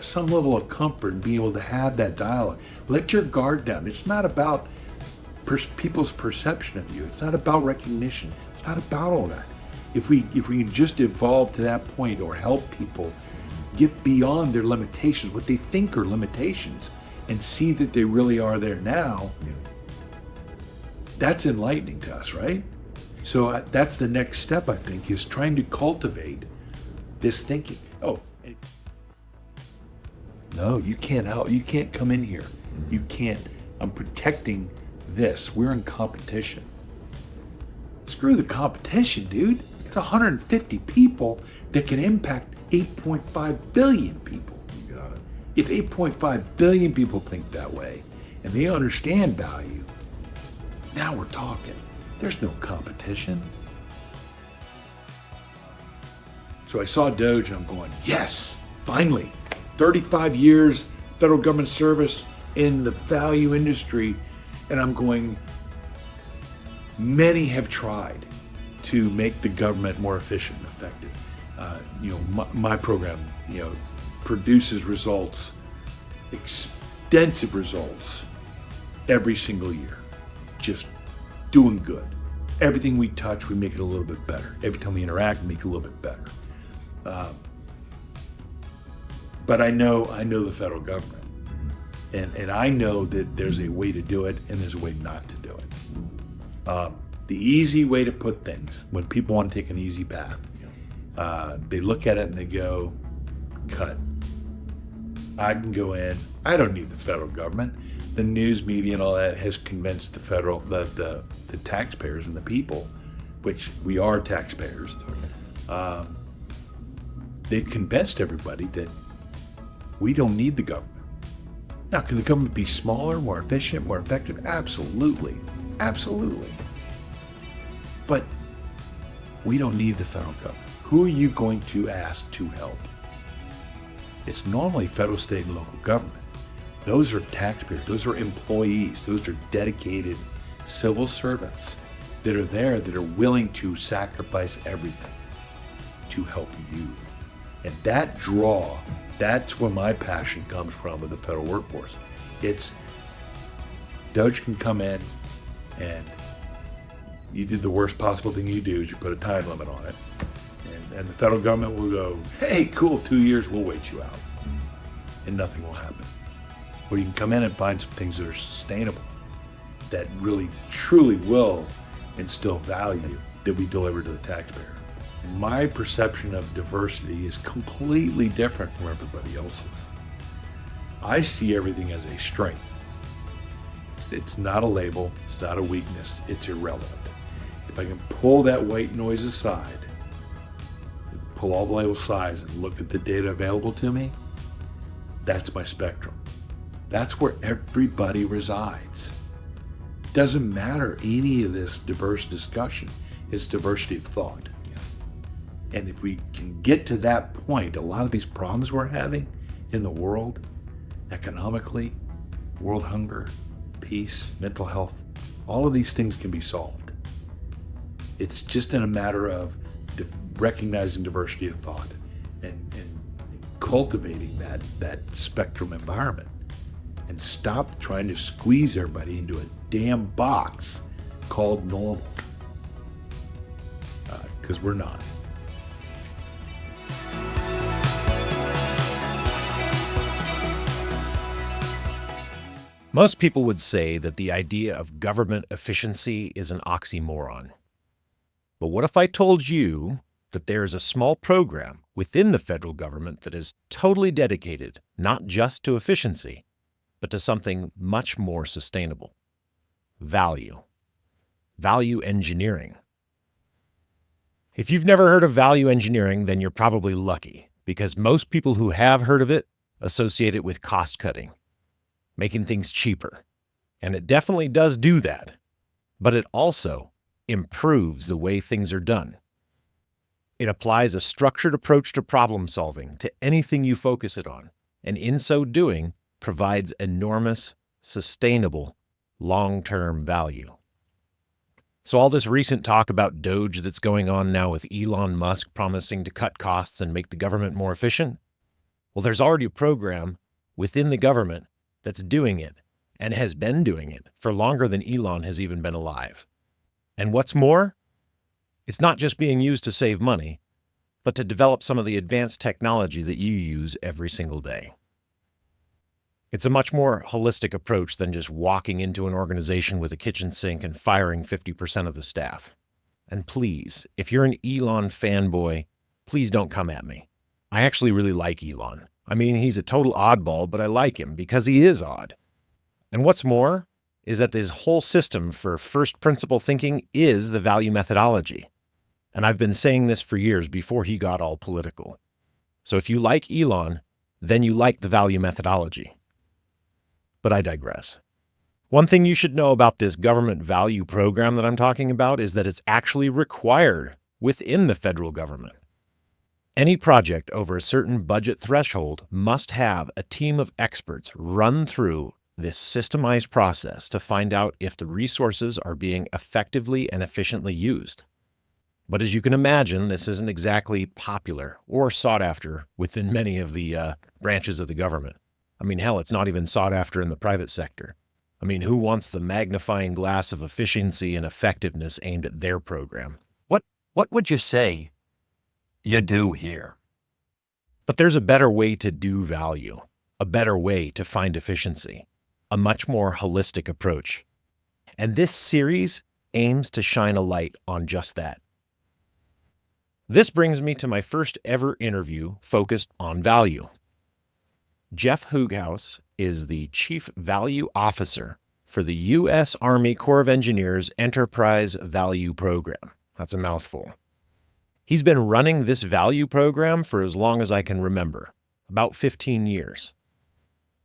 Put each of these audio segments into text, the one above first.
some level of comfort in being able to have that dialogue. Let your guard down. It's not about people's perception of you. It's not about recognition. It's not about all that. If we can just evolve to that point, or help people get beyond their limitations, what they think are limitations, and see that they really are there now, that's enlightening to us, right? So that's the next step, I think, is trying to cultivate this thinking. Oh, no, you can't out. You can't come in here. You can't. I'm protecting this. We're in competition. Screw the competition, dude. It's 150 people that can impact 8.5 billion people. You got it. If 8.5 billion people think that way and they understand value, now we're talking. There's no competition. So I saw Doge and I'm going, yes, finally. 35 years federal government service in the value industry, and I'm going, many have tried to make the government more efficient and effective. My program, produces results, extensive results every single year. Just doing good. Everything we touch, we make it a little bit better. Every time we interact, we make it a little bit better. But I know the federal government, and I know that there's a way to do it and there's a way not to do it. The easy way to put things, when people want to take an easy path, they look at it and they go, cut. I can go in. I don't need the federal government. The news media and all that has convinced the taxpayers and the people, which we are taxpayers. They've convinced everybody that we don't need the government. Now, can the government be smaller, more efficient, more effective? Absolutely. Absolutely. But we don't need the federal government. Who are you going to ask to help? It's normally federal, state, and local government. Those are taxpayers. Those are employees. Those are dedicated civil servants that are there, that are willing to sacrifice everything to help you. And that draw, that's where my passion comes from with the federal workforce. It's, Doge can come in and you did the worst possible thing you do is you put a time limit on it. And the federal government will go, hey, cool, 2 years, we'll wait you out. And nothing will happen. Or you can come in and find some things that are sustainable, that really, truly will instill value that we deliver to the taxpayer. My perception of diversity is completely different from everybody else's. I see everything as a strength. It's not a label, it's not a weakness, it's irrelevant. If I can pull that white noise aside, pull all the labels aside and look at the data available to me, that's my spectrum. That's where everybody resides. Doesn't matter any of this diverse discussion, it's diversity of thought. And if we can get to that point, a lot of these problems we're having in the world, economically, world hunger, peace, mental health, all of these things can be solved. It's just in a matter of recognizing diversity of thought and cultivating that spectrum environment, and stop trying to squeeze everybody into a damn box called normal, because we're not. Most people would say that the idea of government efficiency is an oxymoron. But what if I told you that there is a small program within the federal government that is totally dedicated not just to efficiency, but to something much more sustainable? Value. Value engineering. If you've never heard of value engineering, then you're probably lucky, because most people who have heard of it associate it with cost cutting, making things cheaper. And it definitely does do that, but it also improves the way things are done. It applies a structured approach to problem solving to anything you focus it on, and in so doing, provides enormous, sustainable, long-term value. So all this recent talk about Doge that's going on now with Elon Musk promising to cut costs and make the government more efficient, Well, there's already a program within the government that's doing it and has been doing it for longer than Elon has even been alive. And what's more, it's not just being used to save money, but to develop some of the advanced technology that you use every single day. It's a much more holistic approach than just walking into an organization with a kitchen sink and firing 50% of the staff. And please, if you're an Elon fanboy, please don't come at me. I actually really like Elon. I mean, he's a total oddball, but I like him because he is odd. And what's more is that this whole system for first principle thinking is the value methodology. And I've been saying this for years before he got all political. So if you like Elon, then you like the value methodology. But I digress. One thing you should know about this government value program that I'm talking about is that it's actually required within the federal government. Any project over a certain budget threshold must have a team of experts run through this systemized process to find out if the resources are being effectively and efficiently used. But as you can imagine, this isn't exactly popular or sought after within many of the branches of the government. I mean, hell, it's not even sought after in the private sector. I mean, who wants the magnifying glass of efficiency and effectiveness aimed at their program? What would you say you do here? But there's a better way to do value, a better way to find efficiency, a much more holistic approach. And this series aims to shine a light on just that. This brings me to my first ever interview focused on value. Jeff Hooghouse is the Chief Value Officer for the U.S. Army Corps of Engineers Enterprise Value Program. That's a mouthful. He's been running this value program for as long as I can remember, about 15 years.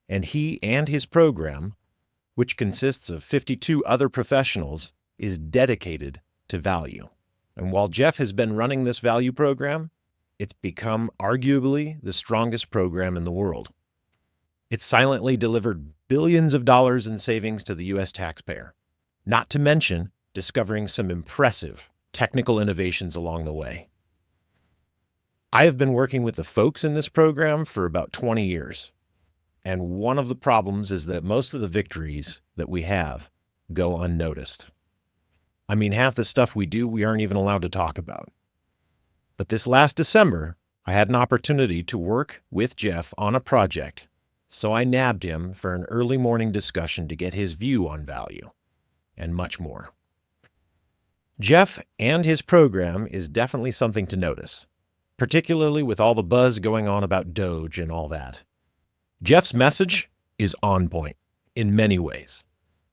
And he and his program, which consists of 52 other professionals, is dedicated to value. And while Jeff has been running this value program, it's become arguably the strongest program in the world. It's silently delivered billions of dollars in savings to the U.S. taxpayer, not to mention discovering some impressive technical innovations along the way. I have been working with the folks in this program for about 20 years, and one of the problems is that most of the victories that we have go unnoticed. I mean, half the stuff we do, we aren't even allowed to talk about. But this last December, I had an opportunity to work with Jeff on a project, so I nabbed him for an early morning discussion to get his view on value, and much more. Jeff and his program is definitely something to notice, particularly with all the buzz going on about Doge and all that. Jeff's message is on point in many ways,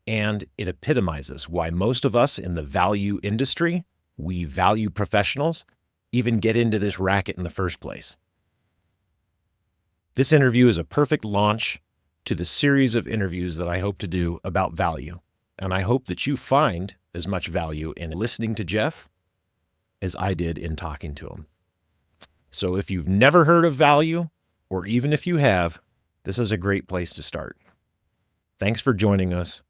and it epitomizes why most of us in the value industry, we value professionals, even get into this racket in the first place. This interview is a perfect launch to the series of interviews that I hope to do about value, and I hope that you find as much value in listening to Jeff as I did in talking to him. So if you've never heard of value, or even if you have, this is a great place to start. Thanks for joining us.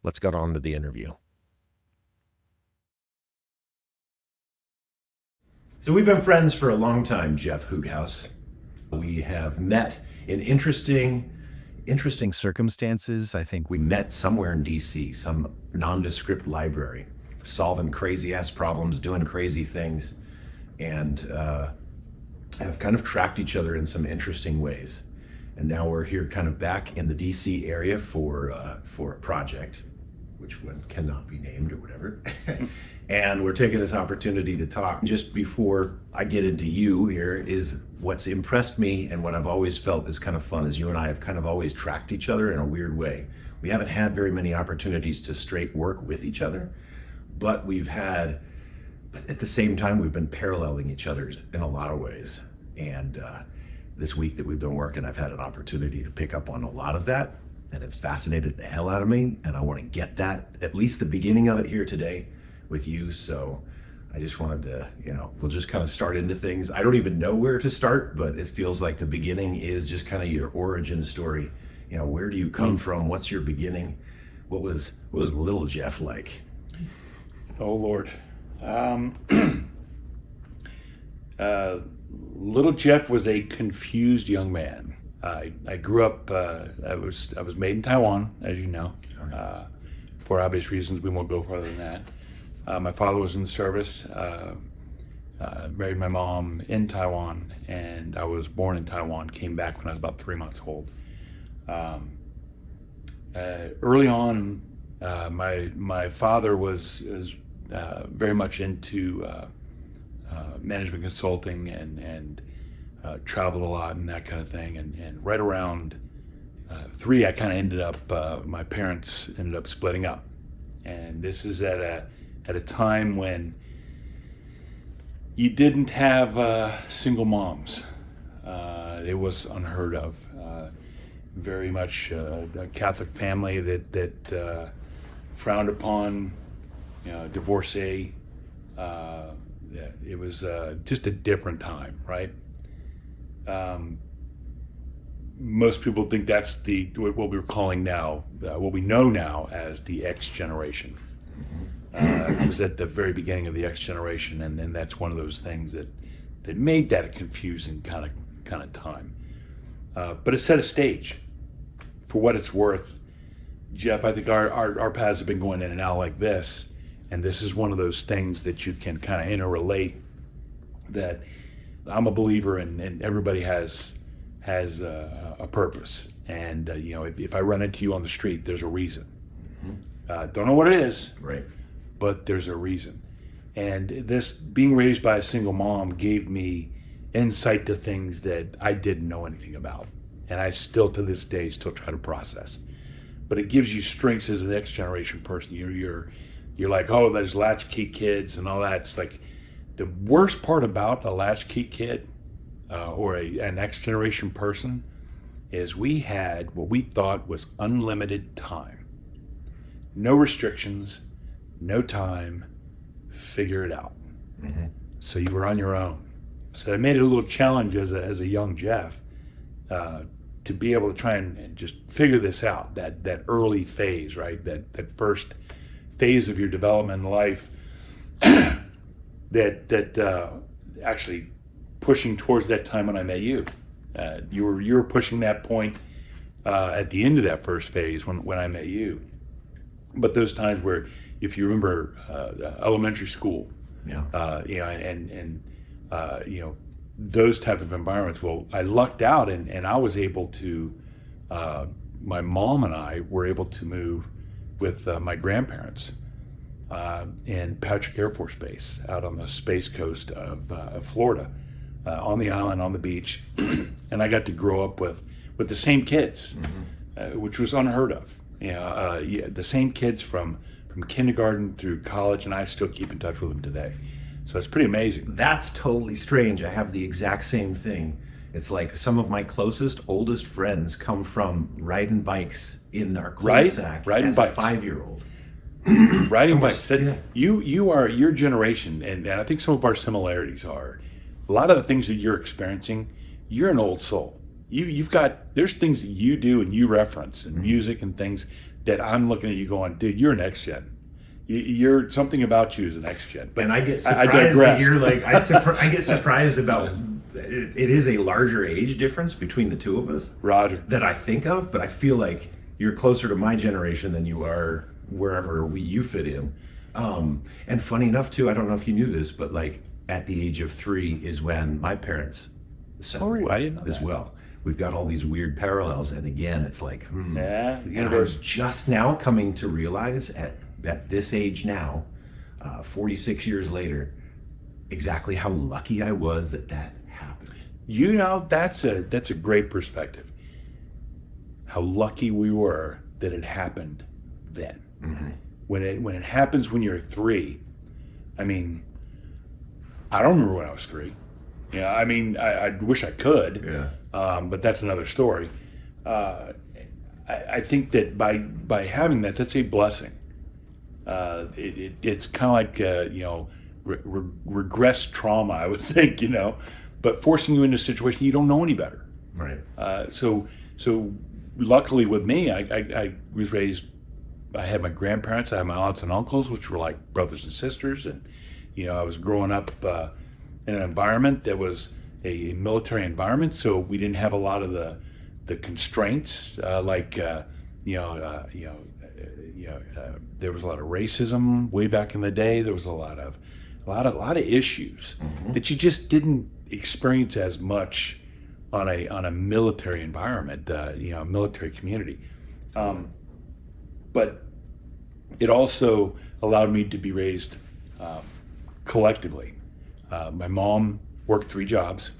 Let's get on to the interview. So we've been friends for a long time, Jeff Hooghouse. We have met in interesting circumstances. I think we met somewhere in DC, some nondescript library, solving crazy ass problems, doing crazy things, and have kind of tracked each other in some interesting ways. And now we're here kind of back in the DC area for a project, which one cannot be named or whatever. And we're taking this opportunity to talk. Just before I get into you here is what's impressed me and what I've always felt is kind of fun is you and I have kind of always tracked each other in a weird way. We haven't had very many opportunities to straight work with each other, but at the same time, we've been paralleling each other in a lot of ways. And this week that we've been working, I've had an opportunity to pick up on a lot of that, and it's fascinated the hell out of me. And I want to get that, at least the beginning of it here today with you. So I just wanted to, we'll just kind of start into things. I don't even know where to start, but it feels like the beginning is just kind of your origin story. Where do you come from? What's your beginning? What was little Jeff like? Oh, Lord. Little Jeff was a confused young man. I grew up. I was made in Taiwan, as you know. For obvious reasons, we won't go further than that. My father was in the service. Married my mom in Taiwan, and I was born in Taiwan. Came back when I was about 3 months old. Early on, my father was very much into management consulting and traveled a lot and that kind of thing. And right around 3, I kind of ended up. My parents ended up splitting up, and this is at a time when you didn't have single moms. It was unheard of. Very much a Catholic family that frowned upon, divorcee. It was just a different time, right? Most people think that's what we're calling now, what we know now as the X generation. It was at the very beginning of the X generation, and that's one of those things that made that a confusing kind of time. But it set a stage. For what it's worth, Jeff, I think our paths have been going in and out like this, and this is one of those things that you can kind of interrelate. That I'm a believer in, and everybody has a purpose. And if I run into you on the street, there's a reason. Don't know what it is, Right. but there's a reason. And this being raised by a single mom gave me insight to things that I didn't know anything about, and I still to this day still try to process. But it gives you strengths as an X generation person. You're like, oh, there's latchkey kids and all that. It's like the worst part about a latchkey kid or an X generation person is we had what we thought was unlimited time, no restrictions, no time. Figure it out. So you were on your own. So it made it a little challenge as a young Jeff to be able to try and just figure this out. That early phase, right? That first phase of your development in life. that actually pushing towards that time when I met you. You were pushing that point at the end of that first phase when I met you. But those times where, if you remember, elementary school, those type of environments. Well, I lucked out, and I was able to. My mom and I were able to move with my grandparents in Patrick Air Force Base out on the Space Coast of Florida, on the island, on the beach, and I got to grow up with the same kids, which was unheard of. The same kids from kindergarten through college, and I still keep in touch with them today. So it's pretty amazing. That's totally strange. I have the exact same thing. It's like some of my closest, oldest friends come from riding bikes in our cul-de-sac as a 5-year-old. Riding bikes. You are your generation, and I think some of our similarities are a lot of the things that you're experiencing. You're an old soul. There's things that you do and you reference and music and things that I'm looking at you going, dude, you're an X gen. You're something about you is an X gen. But and I get surprised that you're like I get surprised about it is a larger age difference between the two of us. Roger. That I think of, but I feel like you're closer to my generation than you are wherever you fit in. And funny enough too, I don't know if you knew this, but like at the age of 3 is when my parents separated I didn't know as that. well. We've got all these weird parallels, and again, it's like, Yeah, And I was just now coming to realize at this age now, 46 years later, exactly how lucky I was that happened. That's a great perspective. How lucky we were that it happened then. When it happens when you're 3, I mean, I don't remember when I was 3. Yeah, I mean, I wish I could. Yeah. But that's another story. I think that by having that's a blessing. It's kind of like regress trauma, I would think, but forcing you into a situation you don't know any better. Right. So luckily with me, I was raised. I had my grandparents, I had my aunts and uncles, which were like brothers and sisters, and I was growing up in an environment that was a military environment, so we didn't have a lot of the constraints there was a lot of racism way back in the day. There was a lot of issues that you just didn't experience as much on a military environment, military community. But it also allowed me to be raised collectively. My mom worked 3 jobs.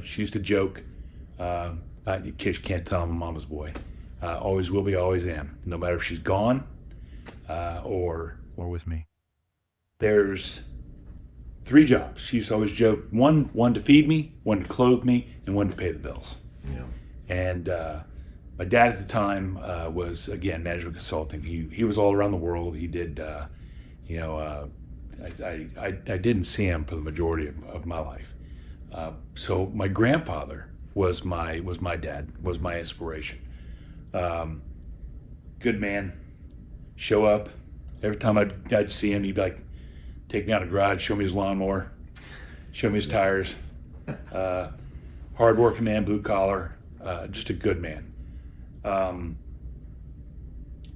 She used to joke, in case you can't tell, I'm a mama's boy. Always will be, always am. No matter if she's gone or with me. There's 3 jobs. She used to always joke, one to feed me, one to clothe me, and one to pay the bills. Yeah. And my dad at the time was, again, management consulting. He was all around the world. He did, I didn't see him for the majority of my life. So my grandfather was my dad, was my inspiration. Good man, show up. Every time I'd see him, he'd be like, take me out of the garage, show me his lawnmower, show me his tires. Hard-working man, blue collar, just a good man.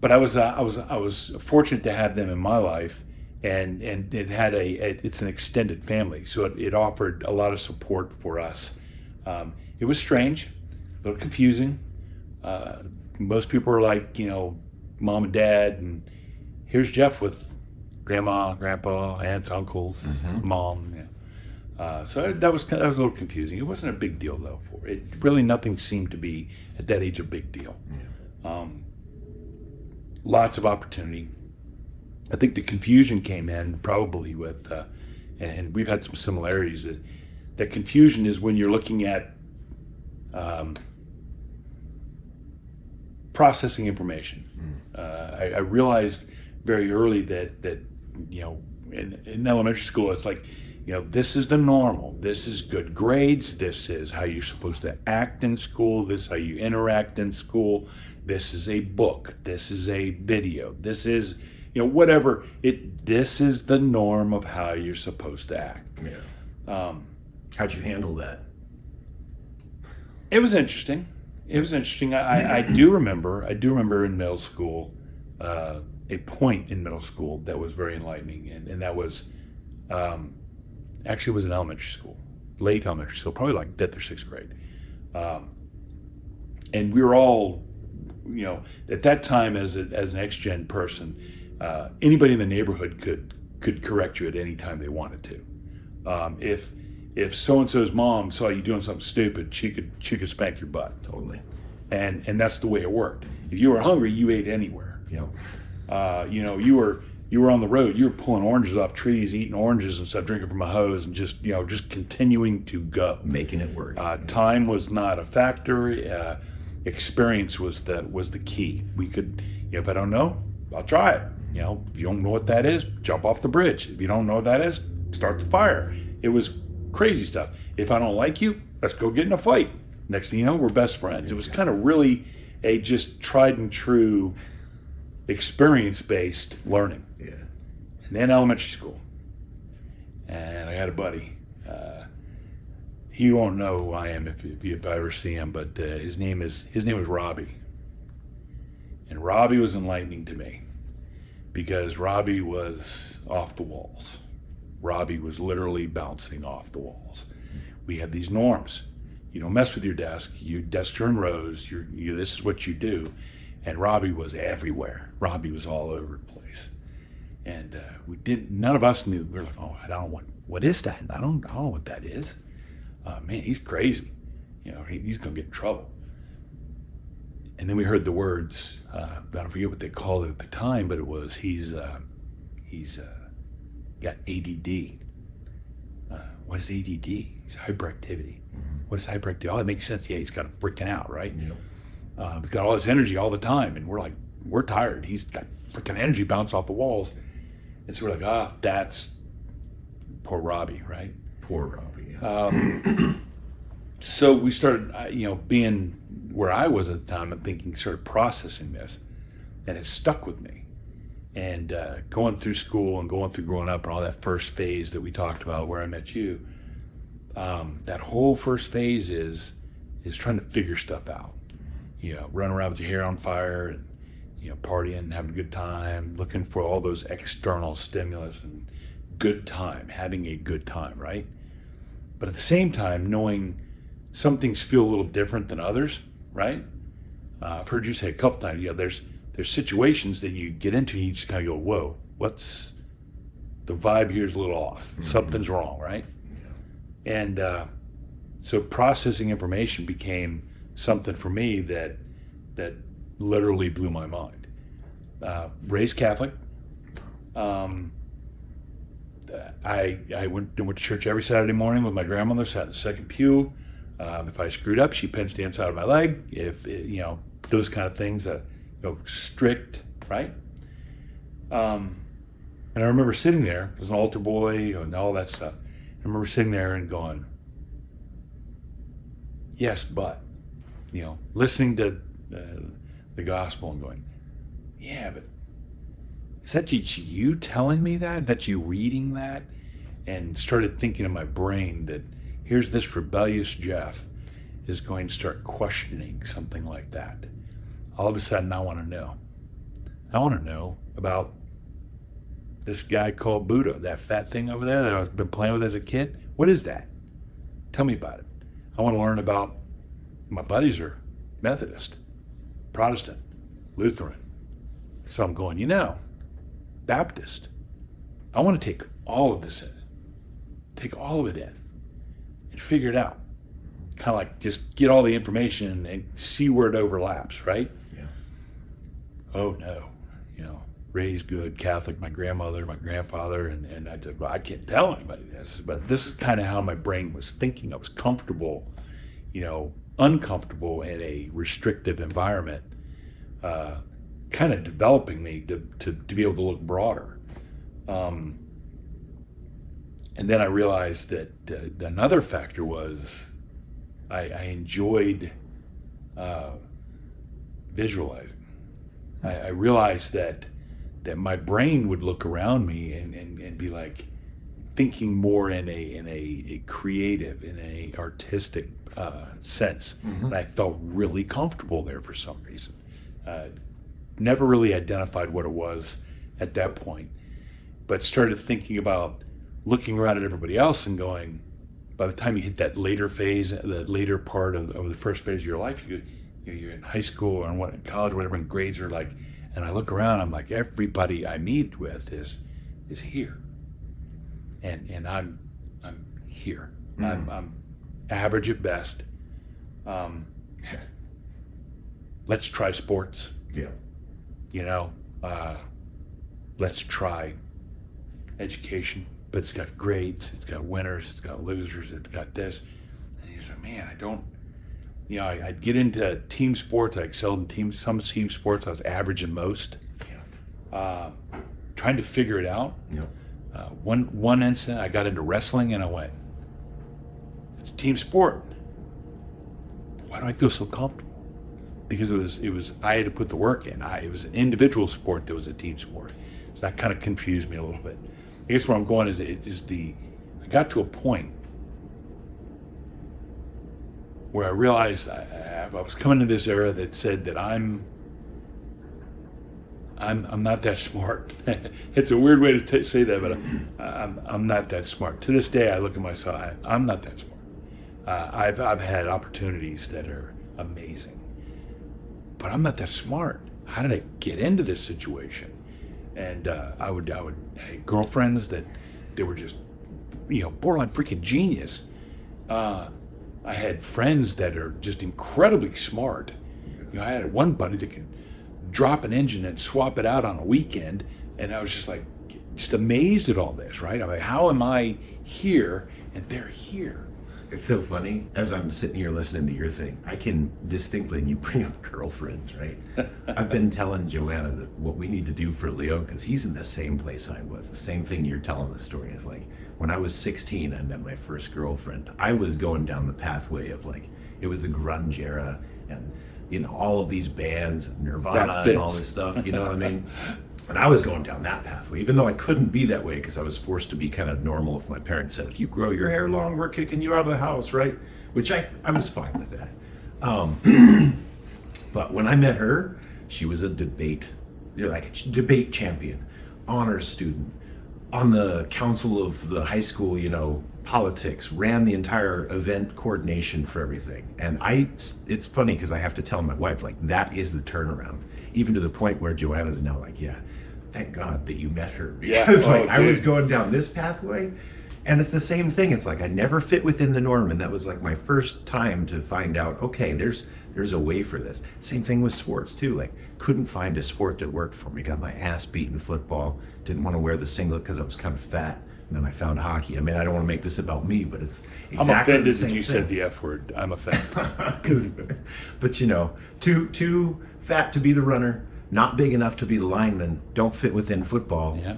But I was fortunate to have them in my life, and it had it's an extended family, so it offered a lot of support for us. It was strange, a little confusing. Most people were like, mom and dad, and here's Jeff with grandma, grandpa, aunts, uncles, mom. Yeah. So that was a little confusing. It wasn't a big deal though. For it, really, nothing seemed to be at that age a big deal. Yeah. Lots of opportunity. I think the confusion came in probably with, and we've had some similarities. That confusion is when you're looking at processing information. I realized very early that in elementary school, it's like, this is the normal. This is good grades. This is how you're supposed to act in school. This is how you interact in school. This is a book. This is a video. This is, whatever. This is the norm of how you're supposed to act. Yeah. How'd you handle that? It was interesting. I do remember in middle school, a point in middle school that was very enlightening, and that was, actually it was in elementary school, late elementary school, probably like 5th or 6th grade. And we were all, at that time as an ex-gen person, anybody in the neighborhood could correct you at any time they wanted to. If so-and-so's mom saw you doing something stupid, she could spank your butt. Totally. And that's the way it worked. If you were hungry, you ate anywhere. Yep. You were on the road, you were pulling oranges off trees, eating oranges and stuff, drinking from a hose, and just continuing to go. Making it work. Time was not a factor. Experience was the key. We could, if I don't know, I'll try it. If you don't know what that is, jump off the bridge. If you don't know what that is, start the fire. It was crazy stuff. If I don't like you, let's go get in a fight. Next thing you know, we're best friends. It was kind of really a just tried and true experience-based learning. Yeah. And then elementary school. And I had a buddy. He won't know who I am if I ever see him, but his name was Robbie. And Robbie was enlightening to me because Robbie was off the walls. Robbie was literally bouncing off the walls. We had these norms. You don't mess with your desk. Your desks are in rows. This is what you do. And Robbie was everywhere. Robbie was all over the place. And none of us knew. We were like, oh, I don't know what is that? I don't know what that is. Man, he's crazy. He's going to get in trouble. And then we heard the words, I don't forget what they called it at the time, but it was, he's got ADD. What is ADD? He's hyperactivity. What is hyperactivity? Oh, that makes sense. Yeah, he's got him freaking out, right? Yep. He's got all this energy all the time, and we're tired. He's got freaking energy bounced off the walls. And so we're like, that's poor Robbie, right? Poor Robbie, yeah. So we started, being where I was at the time, I'm thinking, sort of processing this, and it stuck with me. And going through school and going through growing up and all that first phase that we talked about where I met you, that whole first phase is trying to figure stuff out. Running around with your hair on fire and partying, having a good time, looking for all those external stimulus and good time, having a good time, right? But at the same time, knowing some things feel a little different than others, right? I've heard you say a couple times, there's situations that you get into and you just kind of go, whoa, what's the vibe here is a little off. Mm-hmm. Something's wrong, right? Yeah. And so processing information became something for me that literally blew my mind. Raised Catholic. I went to church every Saturday morning with my grandmother, sat in the second pew. If I screwed up, she pinched the inside of my leg. Those kind of things, strict, right? And I remember sitting there as an altar boy and all that stuff. I remember sitting there and going, yes, but, listening to the gospel and going, yeah, but is that just you telling me that? That's you reading that? And started thinking in my brain that here's this rebellious Jeff is going to start questioning something like that. All of a sudden, I want to know. I want to know about this guy called Buddha, that fat thing over there that I've been playing with as a kid. What is that? Tell me about it. I want to learn about, my buddies are Methodist, Protestant, Lutheran. So I'm going, Baptist. I want to take all of this in. Take all of it in and figure it out. Kind of like just get all the information and see where it overlaps, right? Yeah. Oh no, raised good Catholic, my grandmother, my grandfather, and I said, well, I can't tell anybody this, but this is kind of how my brain was thinking. I was comfortable, uncomfortable in a restrictive environment, kind of developing me to be able to look broader. And then I realized that another factor was I enjoyed visualizing. I realized that my brain would look around me and be like thinking more in a creative, in a artistic sense. Mm-hmm. And I felt really comfortable there for some reason. Never really identified what it was at that point, but started thinking about looking around at everybody else and going, by the time you hit that later phase, the later part of the first phase of your life, you're in high school or in college, whatever, and grades are like, and I look around, I'm like, everybody I meet with is here, and I'm here. Mm. I'm average at best. Let's try sports. Yeah. Let's try education, but it's got grades, it's got winners, it's got losers, it's got this. And he's like, man, I'd get into team sports. I excelled in some team sports. I was average in most. Yeah. Trying to figure it out. Yeah. One instant, I got into wrestling, and I went, it's a team sport. Why do I feel so comfortable? Because it was I had to put the work in. It was an individual sport that was a team sport. So that kind of confused me a little bit. I guess where I'm going is I got to a point where I realized I was coming to this era that said that I'm not that smart. It's a weird way to say that, but I'm not that smart. To this day, I look at myself. I'm not that smart. I've had opportunities that are amazing, but I'm not that smart. How did I get into this situation? And I would have girlfriends that they were just borderline freaking genius. I had friends that are just incredibly smart. I had one buddy that could drop an engine and swap it out on a weekend, and I was just like, just amazed at all this, right? I'm like, how am I here and they're here? It's so funny. As I'm sitting here listening to your thing, I can distinctly, and you bring up girlfriends, right? I've been telling Joanna that what we need to do for Leo, because he's in the same place I was. The same thing you're telling the story is like, when I was 16, I met my first girlfriend. I was going down the pathway of it was the grunge era, and all of these bands, That Nirvana fits. and all this stuff, you know what I mean? And I was going down that pathway, even though I couldn't be that way because I was forced to be kind of normal. If my parents said, if you grow your hair long, we're kicking you out of the house, right? Which I was fine with that. But when I met her, she was a debate champion, honors student, on the council of the high school, politics, ran the entire event coordination for everything. And it's funny because I have to tell my wife, like, that is the turnaround, even to the point where Joanna's now like, yeah, thank God that you met her. Because I was going down this pathway, and it's the same thing. It's like I never fit within the norm, and that was like my first time to find out, okay, there's a way for this. Same thing with sports too. Like, couldn't find a sport that worked for me. Got my ass beat in football. Didn't want to wear the singlet because I was kind of fat. And then I found hockey. I mean, I don't want to make this about me, but it's exactly I'm the offended same that you thing. said the F word. I'm offended. But too fat to be the runner, not big enough to be the lineman, don't fit within football. Yeah.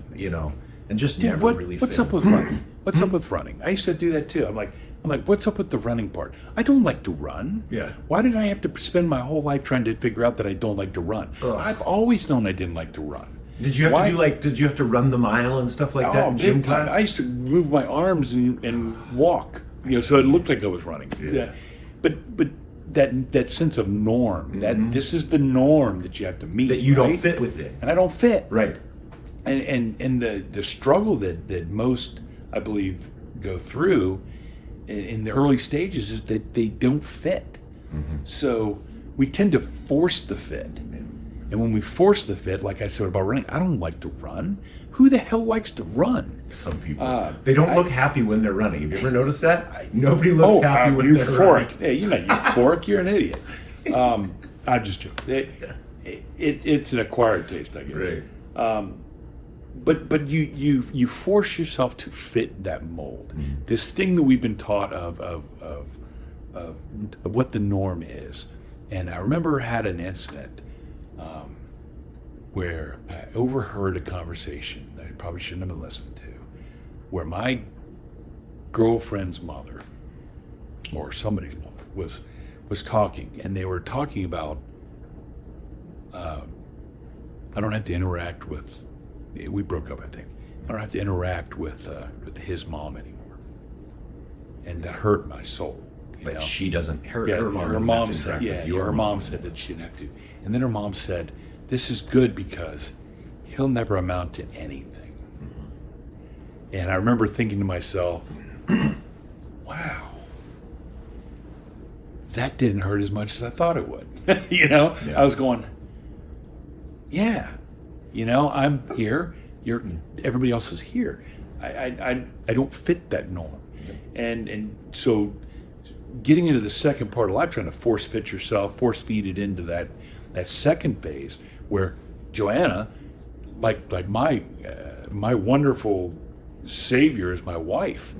And just Dude, never really what's fit. up with running? What's up with running? I used to do that too. I'm like, what's up with the running part? I don't like to run. Yeah. Why did I have to spend my whole life trying to figure out that I don't like to run? Ugh. I've always known I didn't like to run. Did you have to did you have to run the mile and stuff like that in gym big time. class? I used to move my arms and walk, so it looked like I was running. Yeah. But that sense of norm, that this is the norm that you have to meet. That you don't right? fit with it. And I don't fit. Right. And the struggle that most, I believe, go through in the early stages is that they don't fit. So we tend to force the fit. And when we force the fit, like I said about running, I don't like to run. Who the hell likes to run? Some people. They don't look happy when they're running. Have you ever noticed that? Nobody looks Oh, happy when they're running. euphoric. Hey, euphoric. You're an idiot. I'm just joking. It's an acquired taste, I guess. Right. But you force yourself to fit that mold. This thing that we've been taught of what the norm is. And I remember I had an incident where I overheard a conversation that I probably shouldn't have been listening to, where my girlfriend's mother or somebody's mother was talking, and they were talking about I don't have to interact with. We broke up, I think. I don't have to interact with his mom anymore, and that hurt my soul. Like she doesn't. Her mom mom said, said, her mom said that she didn't have to, and then her mom said, "This is good because he'll never amount to anything." And I remember thinking to myself, "Wow, that didn't hurt as much as I thought it would." Yeah. I was going, "Yeah, I'm here. Everybody else is here. I don't fit that norm." And so getting into the second part of life, trying to force fit yourself, force feed it into that second phase where Joanna, like my wonderful savior is my wife.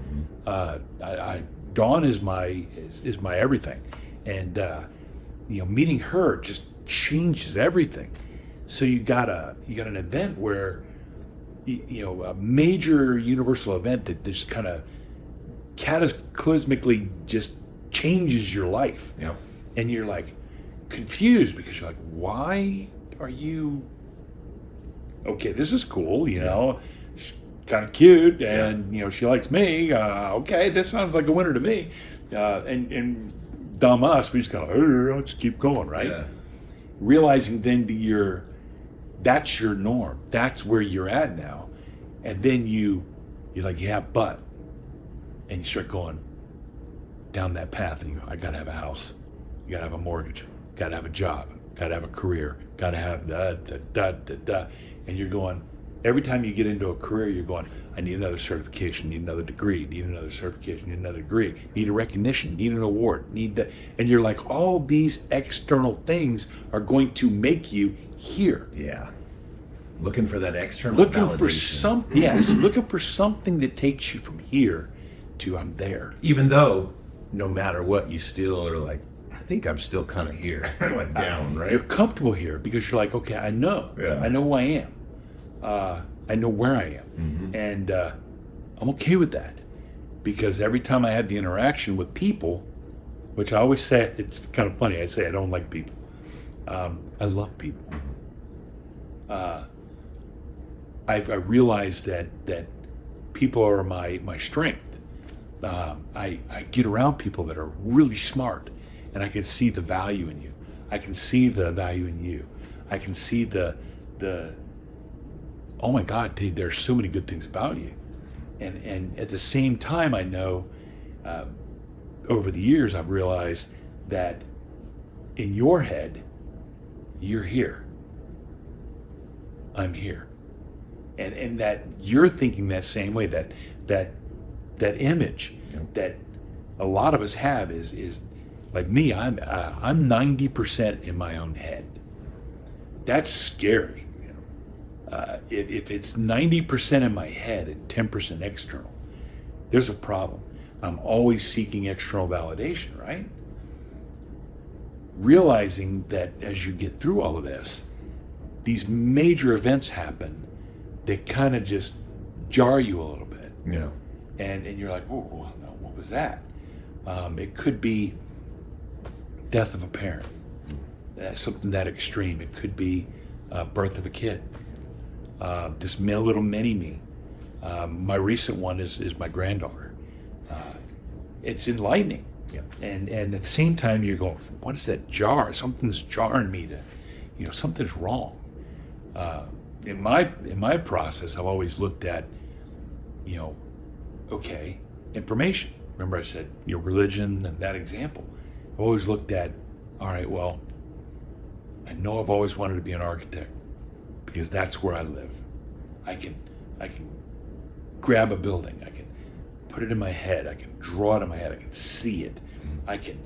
Dawn is my everything, and meeting her just changes everything. So you got an event where a major universal event that just kind of cataclysmically just changes your life. Yeah. And you're like confused because you're like, why are you okay, this is cool, she's kind of cute, and she likes me, okay, this sounds like a winner to me, and dumb us, we just kind of, I'll just keep going, right? Yeah. Realizing then that that's your norm, that's where you're at now, and then you're like, yeah, but, and you start going down that path, and you go, I gotta have a house, you gotta have a mortgage, gotta have a job, gotta have a career, gotta have da. And you're going, every time you get into a career, you're going, I need another certification, need another degree, need another certification, need another degree, need a recognition, need an award, need that. And you're like, all these external things are going to make you here. Yeah. Looking for that external Looking validation. looking for something that takes you from here to I'm there. Even though, no matter what, you still are like, I think I'm still kind of here, like down, right? You're comfortable here because you're like, okay, I know who I am. I know where I am. And I'm okay with that because every time I have the interaction with people, which I always say, it's kind of funny, I say I don't like people. I love people. I realize that people are my strength. I get around people that are really smart, and I can see the value in you. I can see the value in you. I can see the oh my God, dude, there's so many good things about you. And at the same time, I know over the years I've realized that in your head, you're here. I'm here. And that you're thinking that same way, that image that a lot of us have is like me. I'm 90% in my own head. That's scary. If it's 90% in my head and 10% external, there's a problem. I'm always seeking external validation, right? Realizing that as you get through all of this, these major events happen that kind of just jar you a little bit. Yeah. And you're like, oh, what was that? It could be death of a parent, something that extreme. It could be birth of a kid, this little mini-me. My recent one is my granddaughter. It's enlightening. Yeah. And at the same time, you're going, what is that jar? Something's jarring me something's wrong. In my process, I've always looked at, okay, information. Remember I said, religion and that example. I've always looked at, all right, well, I know I've always wanted to be an architect because that's where I live. I can grab a building. I can put it in my head. I can draw it in my head. I can see it. I can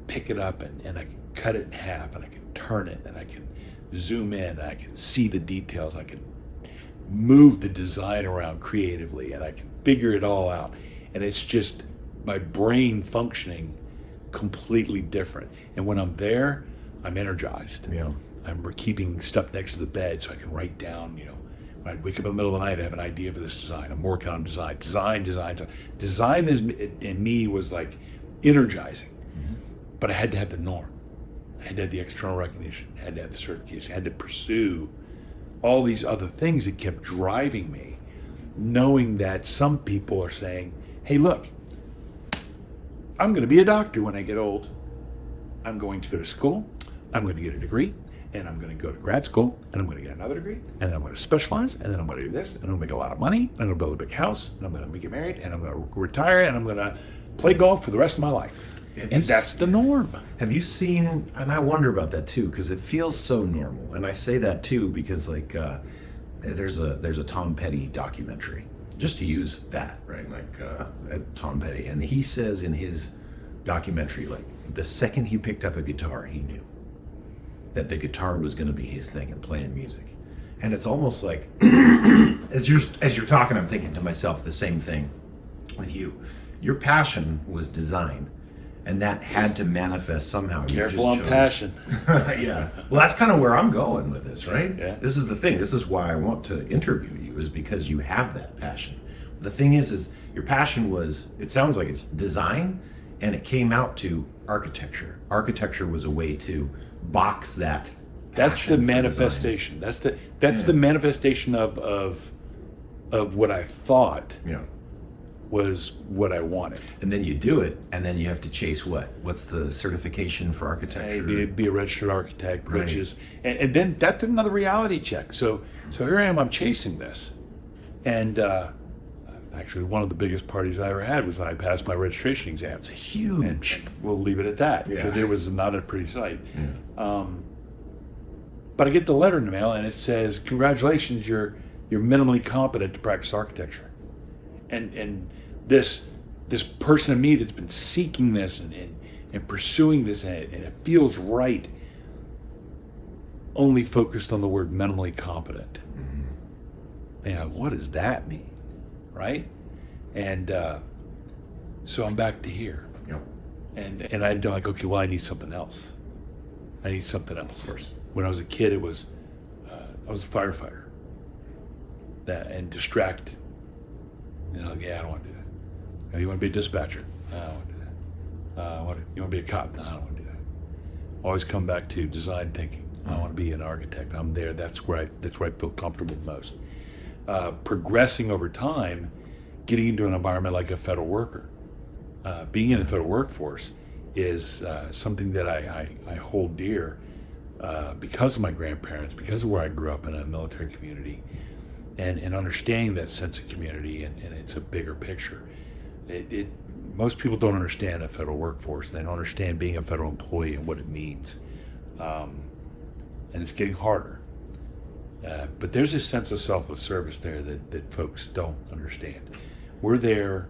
pick it up and I can cut it in half and I can turn it and I can zoom in and I can see the details. I can move the design around creatively and I can figure it all out. And it's just my brain functioning completely different. And when I'm there, I'm energized. Yeah. I'm keeping stuff next to the bed so I can write down, when I wake up in the middle of the night, I have an idea for this design. I'm working on design. Design in me was like energizing, but I had to have the norm. I had to have the external recognition. I had to have the certification. I had to pursue all these other things that kept driving me, knowing that some people are saying, hey, look, I'm going to be a doctor when I get old. I'm going to go to school. I'm going to get a degree. And I'm going to go to grad school, and I'm going to get another degree, and then I'm going to specialize, and then I'm going to do this, and I'm going to make a lot of money, and I'm going to build a big house, and I'm going to get married, and I'm going to retire, and I'm going to play golf for the rest of my life. And that's the norm. Have you seen, and I wonder about that too, because it feels so normal. And I say that too because there's a Tom Petty documentary, just to use that, right? Tom Petty. And he says in his documentary, the second he picked up a guitar, he knew that the guitar was going to be his thing and playing music. And it's almost like, as you're talking, I'm thinking to myself the same thing with you. Your passion was design, and that had to manifest somehow. Careful on passion. Yeah. Well, that's kind of where I'm going with this, right? Yeah. This is the thing. This is why I want to interview you, is because you have that passion. The thing is your passion was, it sounds like it's design, and it came out to architecture. Architecture was a way to box that. That's the manifestation. That's the manifestation of what I thought was what I wanted. And then you do it, and then you have to chase what? What's the certification for architecture? Be a registered architect, Right. which is, and then that's another reality check. So here I am, I'm chasing this. And actually one of the biggest parties I ever had was when I passed my registration exam. It's huge. And we'll leave it at that, because it was not a pretty sight. Yeah. But I get the letter in the mail, and it says, congratulations, you're minimally competent to practice architecture. And this person in me that's been seeking this and pursuing this, and it feels right, only focused on the word minimally competent. Man, what does that mean? Right? And so I'm back to here. Yep. And I'm like, okay, well, I need something else. I need something else. Of course. When I was a kid, it was I was a firefighter. And distract. I don't want to do that. You want to be a dispatcher? No, I don't want to do that. You want to be a cop? No, I don't want to do that. always come back to design thinking. I want to be an architect. I'm there. That's where I feel comfortable most. Progressing over time, getting into an environment like a federal worker, being in the federal workforce is something that I hold dear because of my grandparents, because of where I grew up in a military community, and understanding that sense of community, and it's a bigger picture. Most people don't understand a federal workforce. They don't understand being a federal employee and what it means. And it's getting harder. But there's this sense of selfless service there that folks don't understand. We're there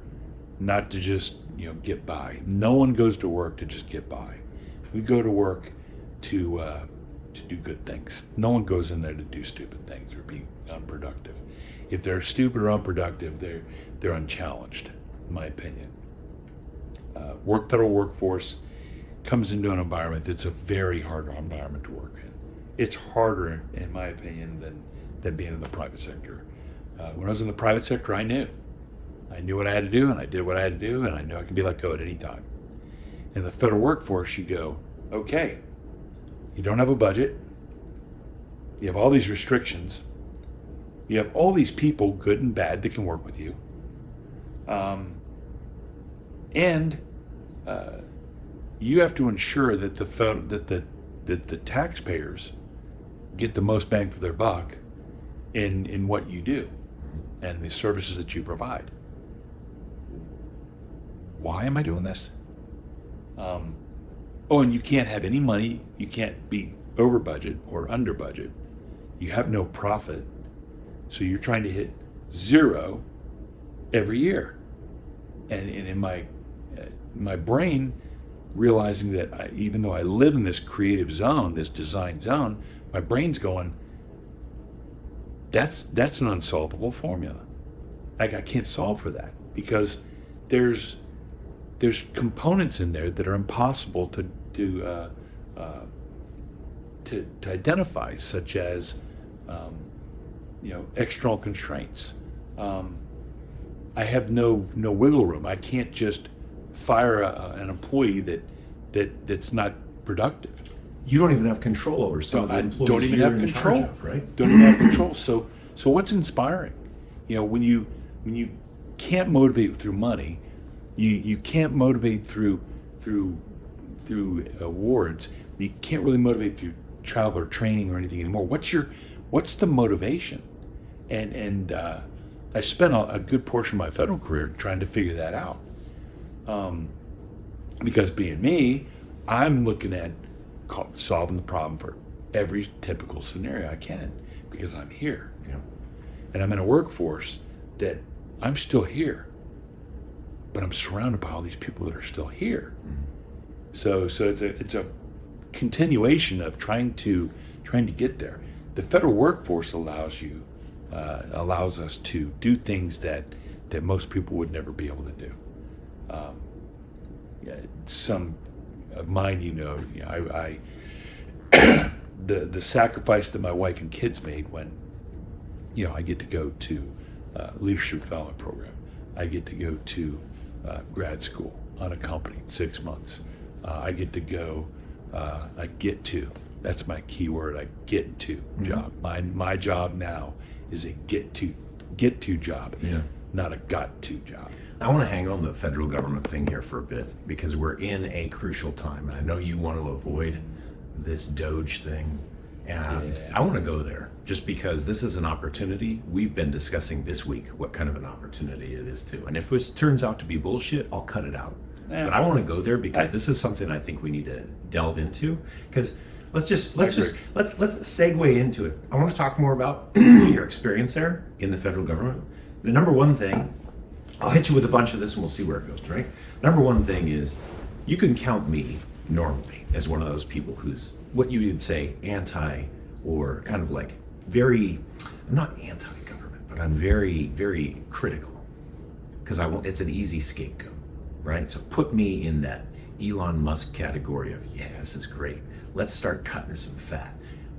not to just get by. No one goes to work to just get by. We go to work to do good things. No one goes in there to do stupid things or be unproductive. If they're stupid or unproductive, they're unchallenged, in my opinion. Federal workforce comes into an environment that's a very hard environment to work in. It's harder, in my opinion, than being in the private sector. When I was in the private sector, I knew what I had to do, and I did what I had to do, and I knew I could be let go at any time. In the federal workforce, you go, okay, you don't have a budget, you have all these restrictions, you have all these people, good and bad, that can work with you, and you have to ensure that the taxpayers get the most bang for their buck in what you do and the services that you provide. Why am I doing this? And you can't have any money. You can't be over budget or under budget. You have no profit. So you're trying to hit zero every year. And in my brain, realizing that even though I live in this creative zone, this design zone, my brain's going, that's an unsolvable formula. I can't solve for that because there's components in there that are impossible to identify, such as external constraints. I have no wiggle room. I can't just fire an employee that's not productive. You don't even have control over some of the employees. Don't even have control, right? Don't even have control. So what's inspiring? When you can't motivate through money, you can't motivate through awards. You can't really motivate through travel or training or anything anymore. What's the motivation? And I spent a good portion of my federal career trying to figure that out. Because being me, I'm looking at solving the problem for every typical scenario I can because I'm here. Yeah. And I'm in a workforce that I'm still here, but I'm surrounded by all these people that are still here. Mm-hmm. So it's a continuation of trying to get there. The federal workforce allows us to do things that most people would never be able to do. Some of mine, I the sacrifice that my wife and kids made when, I get to go to leadership development program. I get to go to grad school unaccompanied 6 months. I get to go. That's my key word. I get to job. My job now is a get to job, not a got to job. I want to hang on the federal government thing here for a bit because we're in a crucial time, and I know you want to avoid this Doge thing, and I want to go there just because this is an opportunity. We've been discussing this week what kind of an opportunity it is too, and if this turns out to be bullshit, I'll cut it out. But I want to go there because this is something I think we need to delve into. Because let's segue into it. I want to talk more about your experience there in the federal government. The number one thing, I'll hit you with a bunch of this and we'll see where it goes, right? Number one thing is you can count me normally as one of those people who's what you would say anti or kind of like I'm not anti-government, but I'm very, very critical because it's an easy scapegoat, right? So put me in that Elon Musk category of, this is great. Let's start cutting some fat.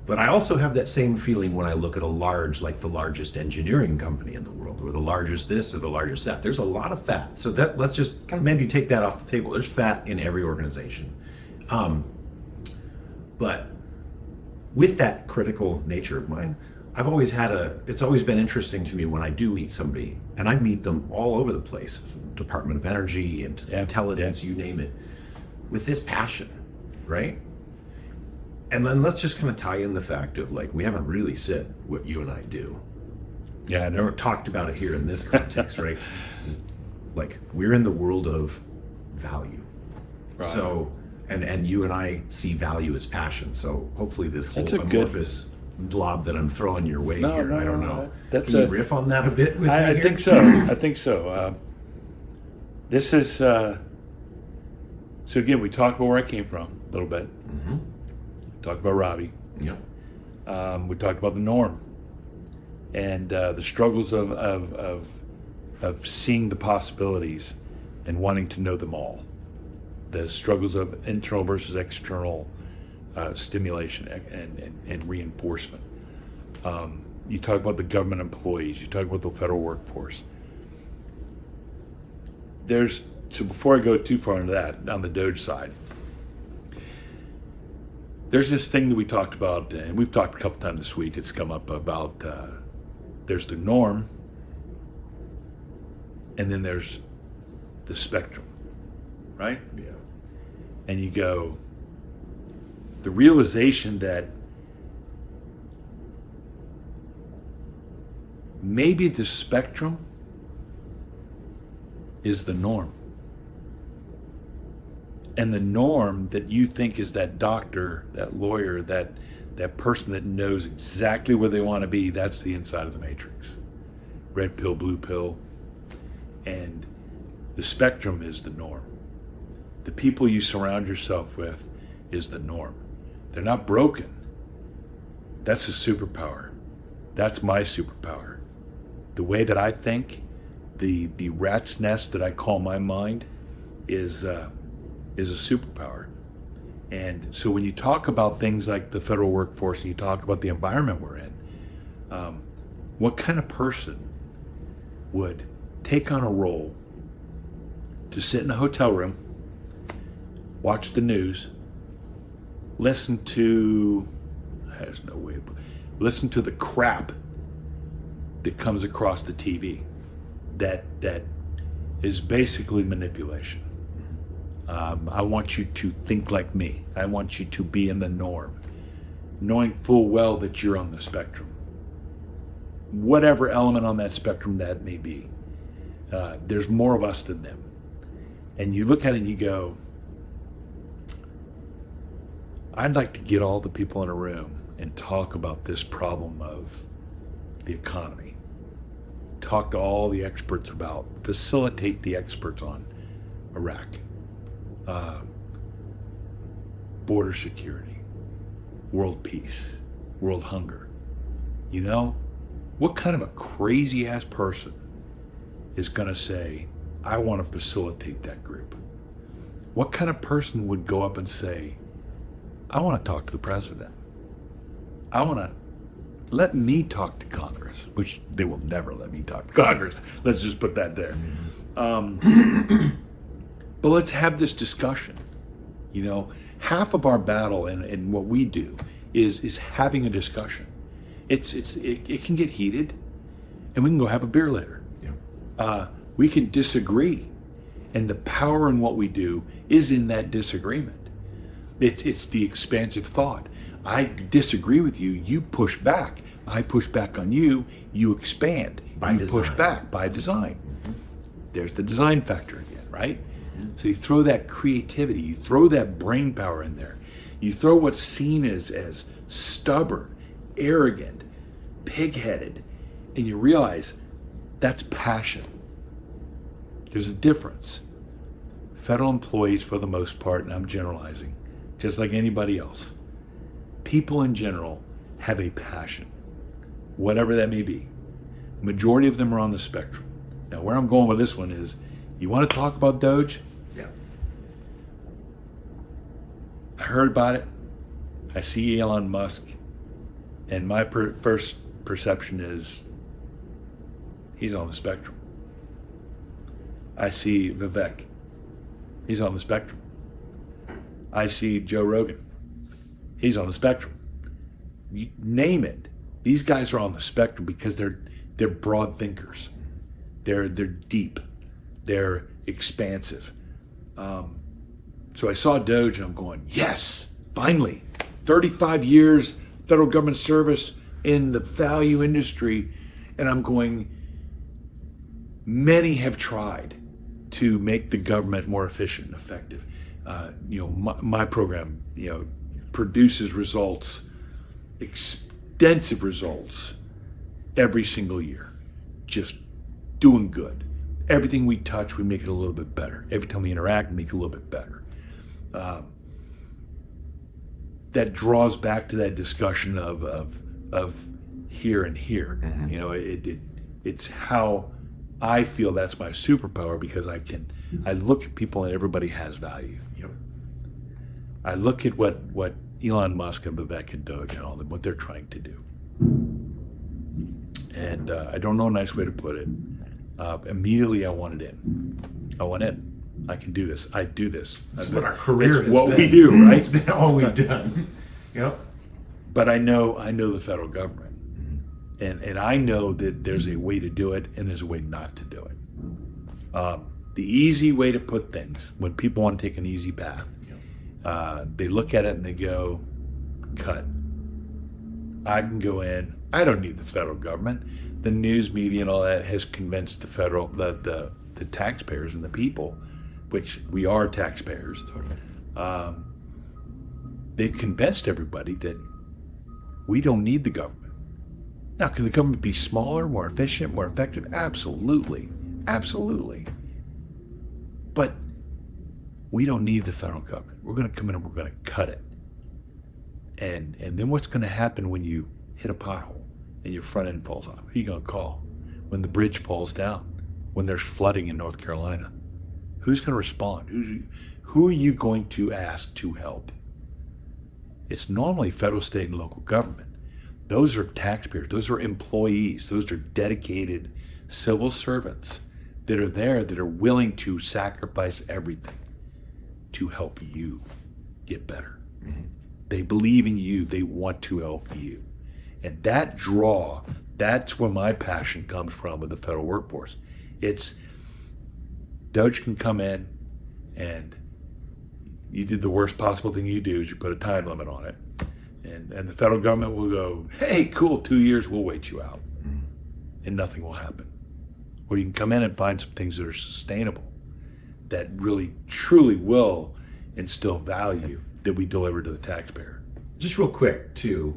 But I also have that same feeling when I look at the largest engineering company in the world, or the largest this or the largest that. There's a lot of fat. So let's just kind of maybe take that off the table. There's fat in every organization. But with that critical nature of mine, it's always been interesting to me when I do meet somebody, and I meet them all over the place, Department of Energy and intelligence, you name it, with this passion, right? And then let's just kind of tie in the fact of like, we haven't really said what you and I do. Yeah, I I know. never talked about it here in this context, right? Like, we're in the world of value. Right. So, and you and I see value as passion. So hopefully this whole That's a good- amorphous blob that I'm throwing your way No, here, no, I don't no, know. that's Can you a- riff on that a bit with me I here? think so. I think so. This is so again, we talked about where I came from a little bit. Mm-hmm. Talked about Robbie. Yep. We talked about the norm and the struggles of seeing the possibilities and wanting to know them all. The struggles of internal versus external stimulation and reinforcement. You talk about the government employees. You talk about the federal workforce. So before I go too far into that, on the Doge side, there's this thing that we talked about, and we've talked a couple times this week. It's come up about there's the norm, and then there's the spectrum, right? Yeah. And you go, the realization that maybe the spectrum is the norm. And the norm that you think is that doctor, that lawyer, that person that knows exactly where they want to be, that's the inside of the matrix. Red pill, blue pill. And the spectrum is the norm. The people you surround yourself with is the norm. They're not broken. That's a superpower. That's my superpower. The way that I think, the rat's nest that I call my mind is a superpower. And so when you talk about things like the federal workforce and you talk about the environment we're in, what kind of person would take on a role to sit in a hotel room, watch the news, listen to the crap that comes across the TV that is basically manipulation. I want you to think like me. I want you to be in the norm, knowing full well that you're on the spectrum. Whatever element on that spectrum that may be, there's more of us than them. And you look at it and you go, I'd like to get all the people in a room and talk about this problem of the economy. Talk to all the experts about, facilitate the experts on Iraq, border security, world peace, world hunger. You know, what kind of a crazy ass person is going to say, I want to facilitate that group? What kind of person would go up and say, I want to talk to the president? I want to let me talk to Congress, which they will never let me talk to Congress. Let's just put that there. But let's have this discussion. You know, half of our battle and what we do is having a discussion. It can get heated, and we can go have a beer later. Yeah. We can disagree, and the power in what we do is in that disagreement. It's the expansive thought. I disagree with you. You push back. I push back on you. You expand. By you design. push back by design. There's the design factor again, right? So you throw that creativity, you throw that brain power in there. You throw what's seen as stubborn, arrogant, pig-headed, and you realize that's passion. There's a difference. Federal employees, for the most part, and I'm generalizing, just like anybody else, people in general have a passion, whatever that may be. Majority of them are on the spectrum. Now, where I'm going with this one is, you want to talk about Doge? Yeah. I heard about it. I see Elon Musk, and my first perception is he's on the spectrum. I see Vivek. He's on the spectrum. I see Joe Rogan. He's on the spectrum. You name it. These guys are on the spectrum because they're broad thinkers. They're deep. They're expansive. So I saw Doge and I'm going, yes, finally, 35 years federal government service in the value industry, and I'm going, many have tried to make the government more efficient and effective. My program, produces results, extensive results every single year, just doing good. Everything we touch, we make it a little bit better. Every time we interact, we make it a little bit better. That draws back to that discussion of here and here. Mm-hmm. It's how I feel that's my superpower, because I look at people and everybody has value. Yep. I look at what Elon Musk and Vivek and Doge and all them, what they're trying to do. And I don't know a nice way to put it. Immediately I want it in. I want in. I can do this. I do this. That's what our career is. It's what been. We do, right? It's been all we've done. Yep. But I know the federal government. And I know that there's a way to do it and there's a way not to do it. The easy way to put things, when people want to take an easy path, they look at it and they go, cut. I can go in. I don't need the federal government. The news media and all that has convinced the taxpayers and the people, which we are taxpayers. They've convinced everybody that we don't need the government. Now, can the government be smaller, more efficient, more effective? Absolutely. Absolutely. But we don't need the federal government. We're going to come in and we're going to cut it. And then what's going to happen when you hit a pothole and your front end falls off? Who are you going to call? When the bridge falls down? When there's flooding in North Carolina? Who's going to respond? Who are you going to ask to help? It's normally federal, state, and local government. Those are taxpayers. Those are employees. Those are dedicated civil servants that are there, that are willing to sacrifice everything to help you get better. Mm-hmm. They believe in you. They want to help you. And that's where my passion comes from with the federal workforce. It's Doge can come in and you did the worst possible thing you do is you put a time limit on it. And the federal government will go, hey, cool, 2 years, we'll wait you out. Mm-hmm. And nothing will happen. Or you can come in and find some things that are sustainable, that really, truly will instill value that we deliver to the taxpayer. Just real quick, too,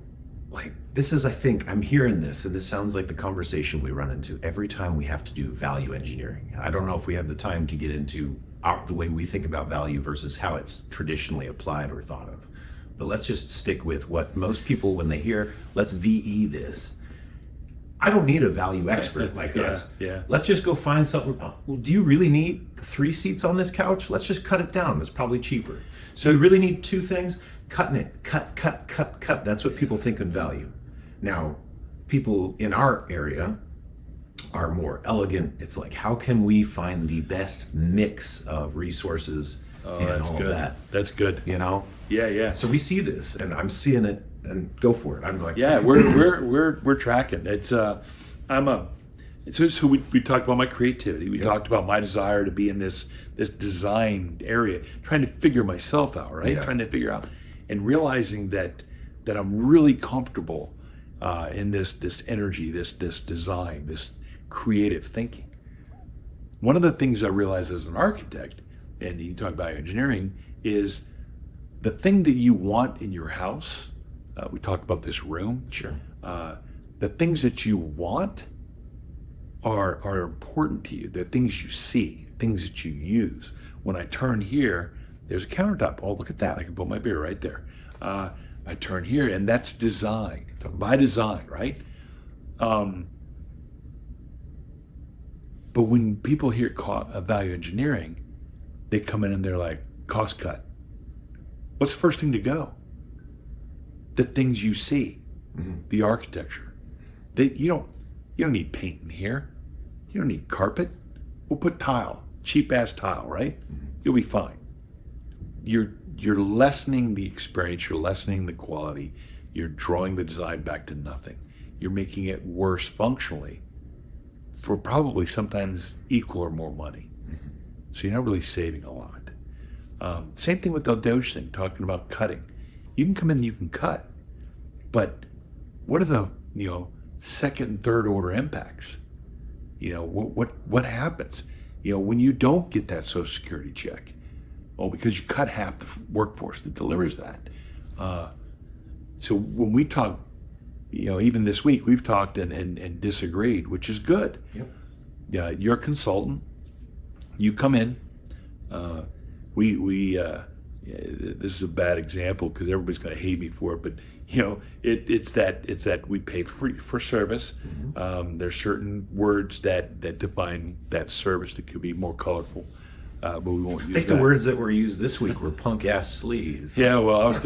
this is, I think, I'm hearing this, and this sounds like the conversation we run into every time we have to do value engineering. I don't know if we have the time to get into the way we think about value versus how it's traditionally applied or thought of. But let's just stick with what most people, when they hear, let's VE this. I don't need a value expert like us. Yeah. Let's just go find something. Well, do you really need 3 seats on this couch? Let's just cut it down. It's probably cheaper. So you really need 2 things? Cutting it. Cut. That's what people think in value. Now, people in our area are more elegant. It's like, how can we find the best mix of resources and all good. Of that? That's good. Yeah. So we see this, and I'm seeing it, and go for it. I'm like, yeah, we're tracking. It's so we talked about my creativity. We talked about my desire to be in this design area, trying to figure myself out, right? Yeah. Trying to figure out and realizing that I'm really comfortable in this energy, this design, this creative thinking. One of the things I realized as an architect, and you talk about engineering, is the thing that you want in your house. We talked about this room. Sure. The things that you want are important to you. They're things you see, things that you use. When I turn here, there's a countertop. Oh, look at that. I can put my beer right there. I turn here, and that's design, by design, right? But when people hear value engineering, they come in and they're like, cost cut. What's the first thing to go? The things you see, the architecture. You don't need paint in here. You don't need carpet. We'll put tile, cheap ass tile, right? You'll be fine. Your you're lessening the experience, you're lessening the quality, you're drawing the design back to nothing. You're making it worse functionally for probably sometimes equal or more money. So you're not really saving a lot. Same thing with the Doge thing, talking about cutting. You can come in and you can cut, but what are the second and third order impacts? What happens? When you don't get that Social Security check, because you cut half the workforce that delivers that. So when we talk, even this week we've talked and disagreed, which is good. Yep. You're a consultant. You come in. This is a bad example because everybody's going to hate me for it, but it's that we pay for service. Mm-hmm. There's certain words that define that service that could be more colorful, but we won't use I think that. The words that were used this week were punk ass sleaze. Yeah, well, I was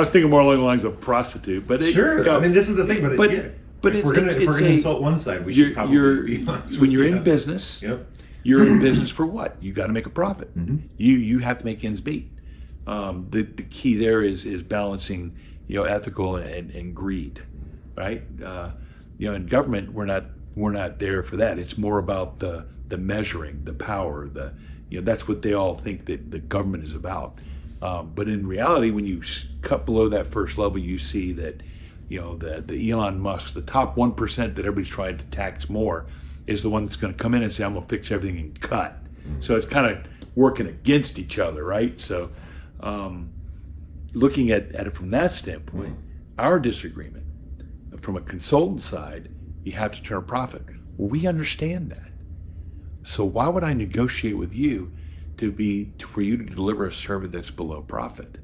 thinking more along the lines of prostitute, but sure. I mean, this is the thing, but if we're going to insult one side, we should probably be honest when you're with in business. Yep. You're in business for what? You got to make a profit. Mm-hmm. You have to make ends meet. The key there is balancing, ethical and greed, right? In government, we're not there for that. It's more about the measuring, the power, that's what they all think that the government is about. But in reality, when you cut below that first level, you see that, the Elon Musk, the top 1% that everybody's trying to tax more, is the one that's going to come in and say, I'm going to fix everything and cut. Mm-hmm. So it's kind of working against each other, right? So looking at it from that standpoint, our disagreement, from a consultant side, you have to turn a profit. Well, we understand that. So why would I negotiate with you for you to deliver a service that's below profit?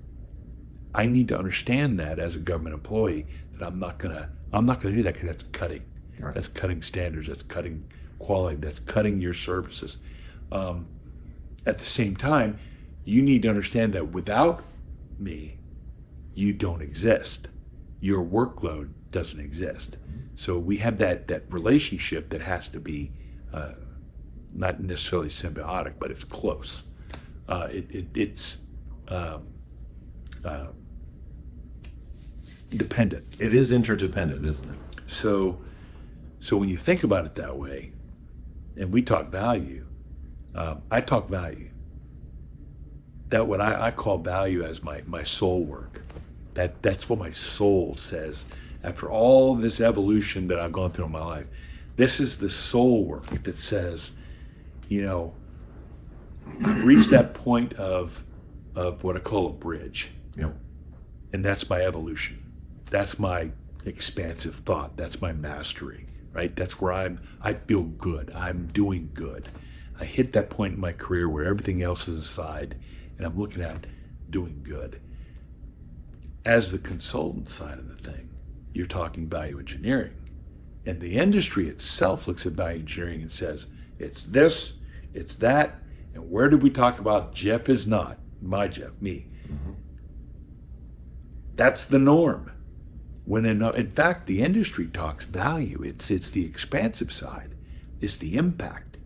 I need to understand that as a government employee, that I'm not gonna do that, because that's cutting. Right. That's cutting standards, that's cutting quality, that's cutting your services. At the same time, you need to understand that without me, you don't exist. Your workload doesn't exist. So we have that relationship that has to be not necessarily symbiotic, but it's close. It's dependent. It is interdependent, isn't it? So when you think about it that way, and we talk value, I talk value. That what I call value as my soul work. That's what my soul says. After all this evolution that I've gone through in my life, this is the soul work that says, I've reached that point of what I call a bridge. Yep. And that's my evolution. That's my expansive thought. That's my mastery, right? That's where I feel good. I'm doing good. I hit that point in my career where everything else is aside, and I'm looking at doing good. As the consultant side of the thing, you're talking value engineering. And the industry itself looks at value engineering and says, it's this, it's that, and where did we talk about Jeff is not, my Jeff, me. Mm-hmm. That's the norm. When in fact, the industry talks value. It's the expansive side. It's the impact.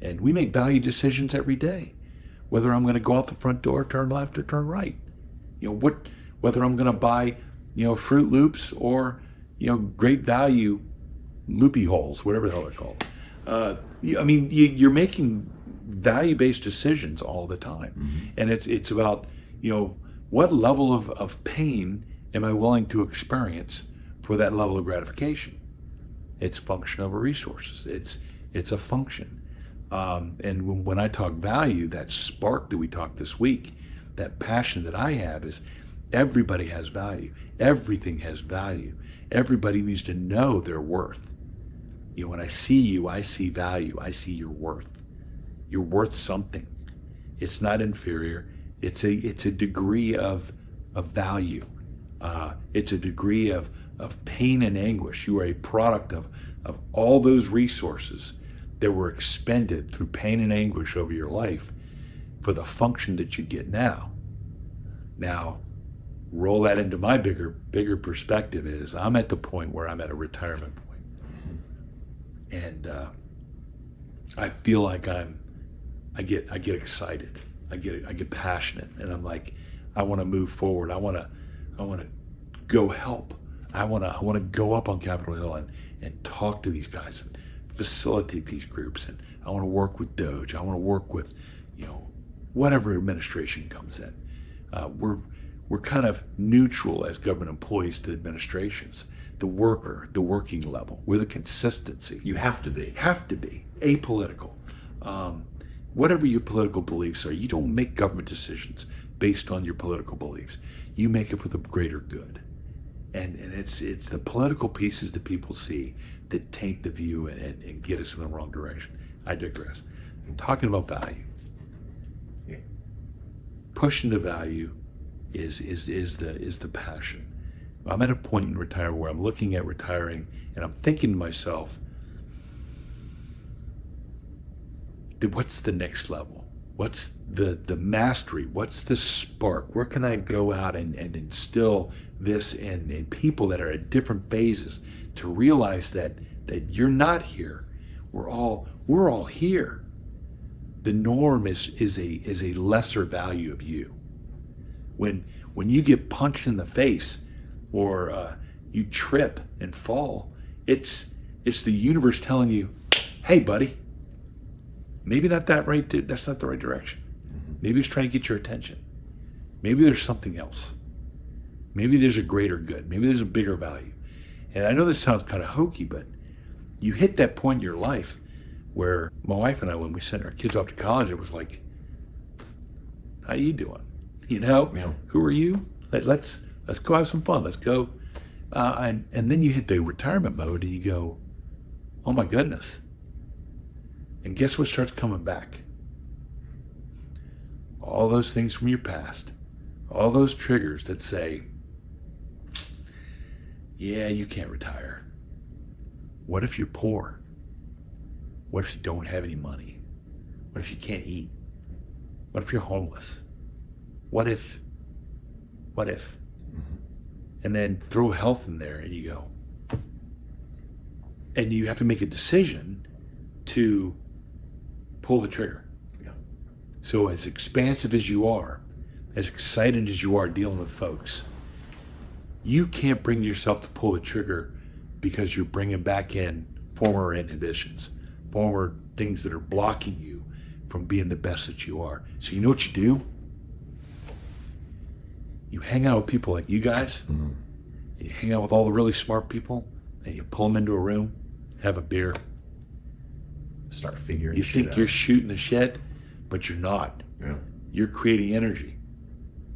And we make value decisions every day. Whether I'm going to go out the front door, turn left or turn right. Whether I'm going to buy, Fruit Loops or, great value loopy holes, whatever the hell they're called. You're making value-based decisions all the time. Mm-hmm. And it's about, what level of pain am I willing to experience for that level of gratification? It's function over resources. It's a function. And when I talk value, that spark that we talked this week, that passion that I have is everybody has value. Everything has value. Everybody needs to know their worth. When I see you, I see value. I see your worth. You're worth something. It's not inferior. It's a degree of value. It's a degree of pain and anguish. You are a product of all those resources that were expended through pain and anguish over your life for the function that you get now. Now, roll that into my bigger perspective is I'm at the point where I'm at a retirement point. And I feel like I get excited. I get passionate, and I'm like, I want to move forward. I want to go help. I want to go up on Capitol Hill and talk to these guys and facilitate these groups. And I want to work with Doge. I want to work with, whatever administration comes in. We're kind of neutral as government employees to administrations. The working level. We're the consistency. You have to be. Have to be apolitical. Whatever your political beliefs are, you don't make government decisions based on your political beliefs. You make it for the greater good. And it's the political pieces that people see that taint the view and get us in the wrong direction. I digress. I'm talking about value. Yeah. Pushing the value is the passion. I'm at a point in retirement where I'm looking at retiring and I'm thinking to myself, what's the next level? What's the mastery? What's the spark? Where can I go out and instill this in people that are at different phases to realize that you're not here. We're all here. The norm is a lesser value of you. When you get punched in the face or you trip and fall, it's the universe telling you, hey buddy, maybe not that right. That's not the right direction. Maybe it's trying to get your attention. Maybe there's something else. Maybe there's a greater good. Maybe there's a bigger value. And I know this sounds kind of hokey, but you hit that point in your life where my wife and I, when we sent our kids off to college, it was like, how you doing? Yeah. Who are you? Let's go have some fun. Let's go. And then you hit the retirement mode and you go, oh my goodness. And guess what starts coming back? All those things from your past. All those triggers that say, yeah, you can't retire. What if you're poor? What if you don't have any money? What if you can't eat? What if you're homeless? What if? And then throw health in there and you go. And you have to make a decision to pull the trigger. Yeah. So as expansive as you are, as excited as you are dealing with folks, you can't bring yourself to pull the trigger because you're bringing back in former inhibitions, former things that are blocking you from being the best that you are. So you know what you do? You hang out with people like you guys, and you hang out with all the really smart people, and you pull them into a room, have a beer. Start figuring You shit think out. you're shooting the shit, but you're not. Yeah. You're creating energy.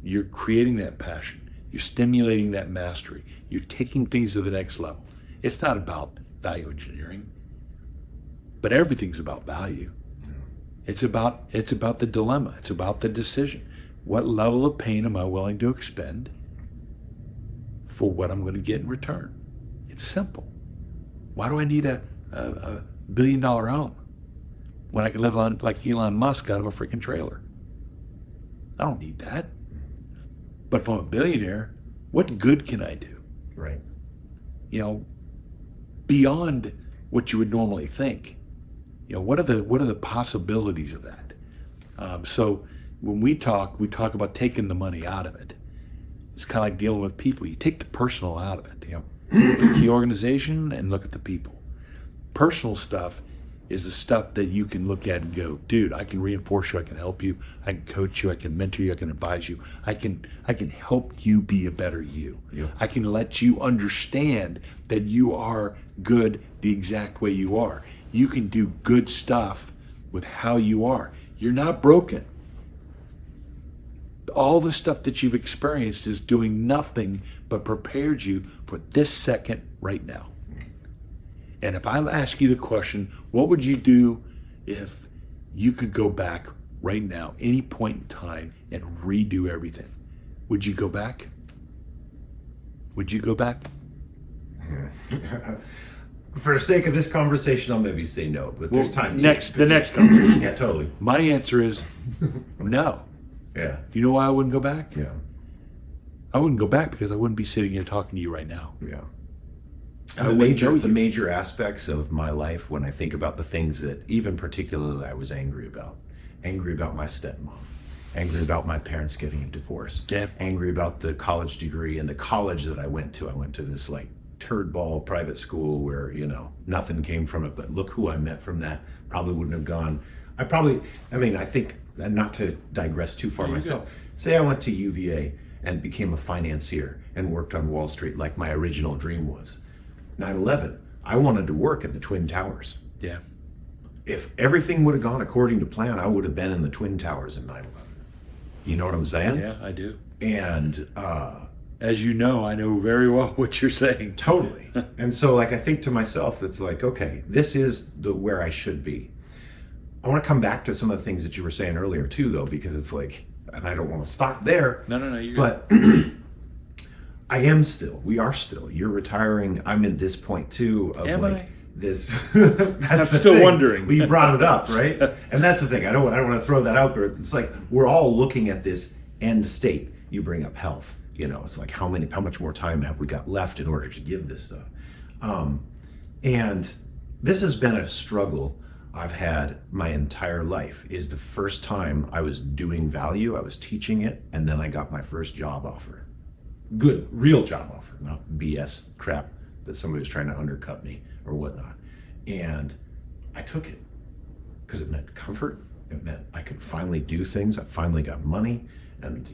You're creating that passion. You're stimulating that mastery. You're taking things to the next level. It's not about value engineering, but everything's about value. It's about the dilemma. It's about the decision. What level of pain am I willing to expend for what I'm going to get in return? It's simple. Why do I need a $1 billion home when I can live on like Elon Musk out of a freaking trailer? I don't need that. But if I'm a billionaire, what good can I do? Right. Beyond what you would normally think. What are the possibilities of that? So when we talk about taking the money out of it. It's kind of like dealing with people. You take the personal out of it. Yeah. Look at the organization and look at the people. Personal stuff is the stuff that you can look at and go, dude, I can reinforce you, I can help you, I can coach you, I can mentor you, I can advise you, I can help you be a better you. Yeah. I can let you understand that you are good the exact way you are. You can do good stuff with how you are. You're not broken. All the stuff that you've experienced is doing nothing but prepared you for this second right now. And if I ask you the question, what would you do if you could go back right now, any point in time, and redo everything? Would you go back? Would you go back? For the sake of this conversation, I'll maybe say no, but there's time. The next conversation. Yeah, totally. My answer is no. Yeah. You know why I wouldn't go back? Yeah. I wouldn't go back because I wouldn't be sitting here talking to you right now. Yeah. I The wouldn't know you. major aspects of my life, when I think about the things that even particularly I was angry about my stepmom, angry about my parents getting a divorce, Yeah. angry about the college degree and the college that I went to. I went to this like turd ball private school where, you know, nothing came from it, but look who I met from that. Probably wouldn't have gone. I think, and not to digress too far myself, say I went to UVA and became a financier and worked on Wall Street like my original dream was. 9/11, I wanted to work at the Twin Towers. Yeah. If everything would have gone according to plan, I would have been in the Twin Towers in 9/11. You know what I'm saying? Yeah, I do. And As you know, I know very well what you're saying. totally. And so like I think to myself, it's like, okay, this is where I should be. I want to come back to some of the things that you were saying earlier too, though, because it's like, and I don't want to stop there. No, you're But we are still. You're retiring. I'm at this point too of Am like I? this. That's I'm the still thing. wondering. Well, you brought it up, right? And that's the thing. I don't want to throw that out there. It's like we're all looking at this end state. You bring up health. You know, it's like how much more time have we got left in order to give this stuff? And this has been a struggle I've had my entire life. Is the first time I was doing value, I was teaching it, and then I got my first job offer. Good, real job offer, not BS crap that somebody was trying to undercut me or whatnot. And I took it because it meant comfort. It meant I could finally do things. I finally got money, and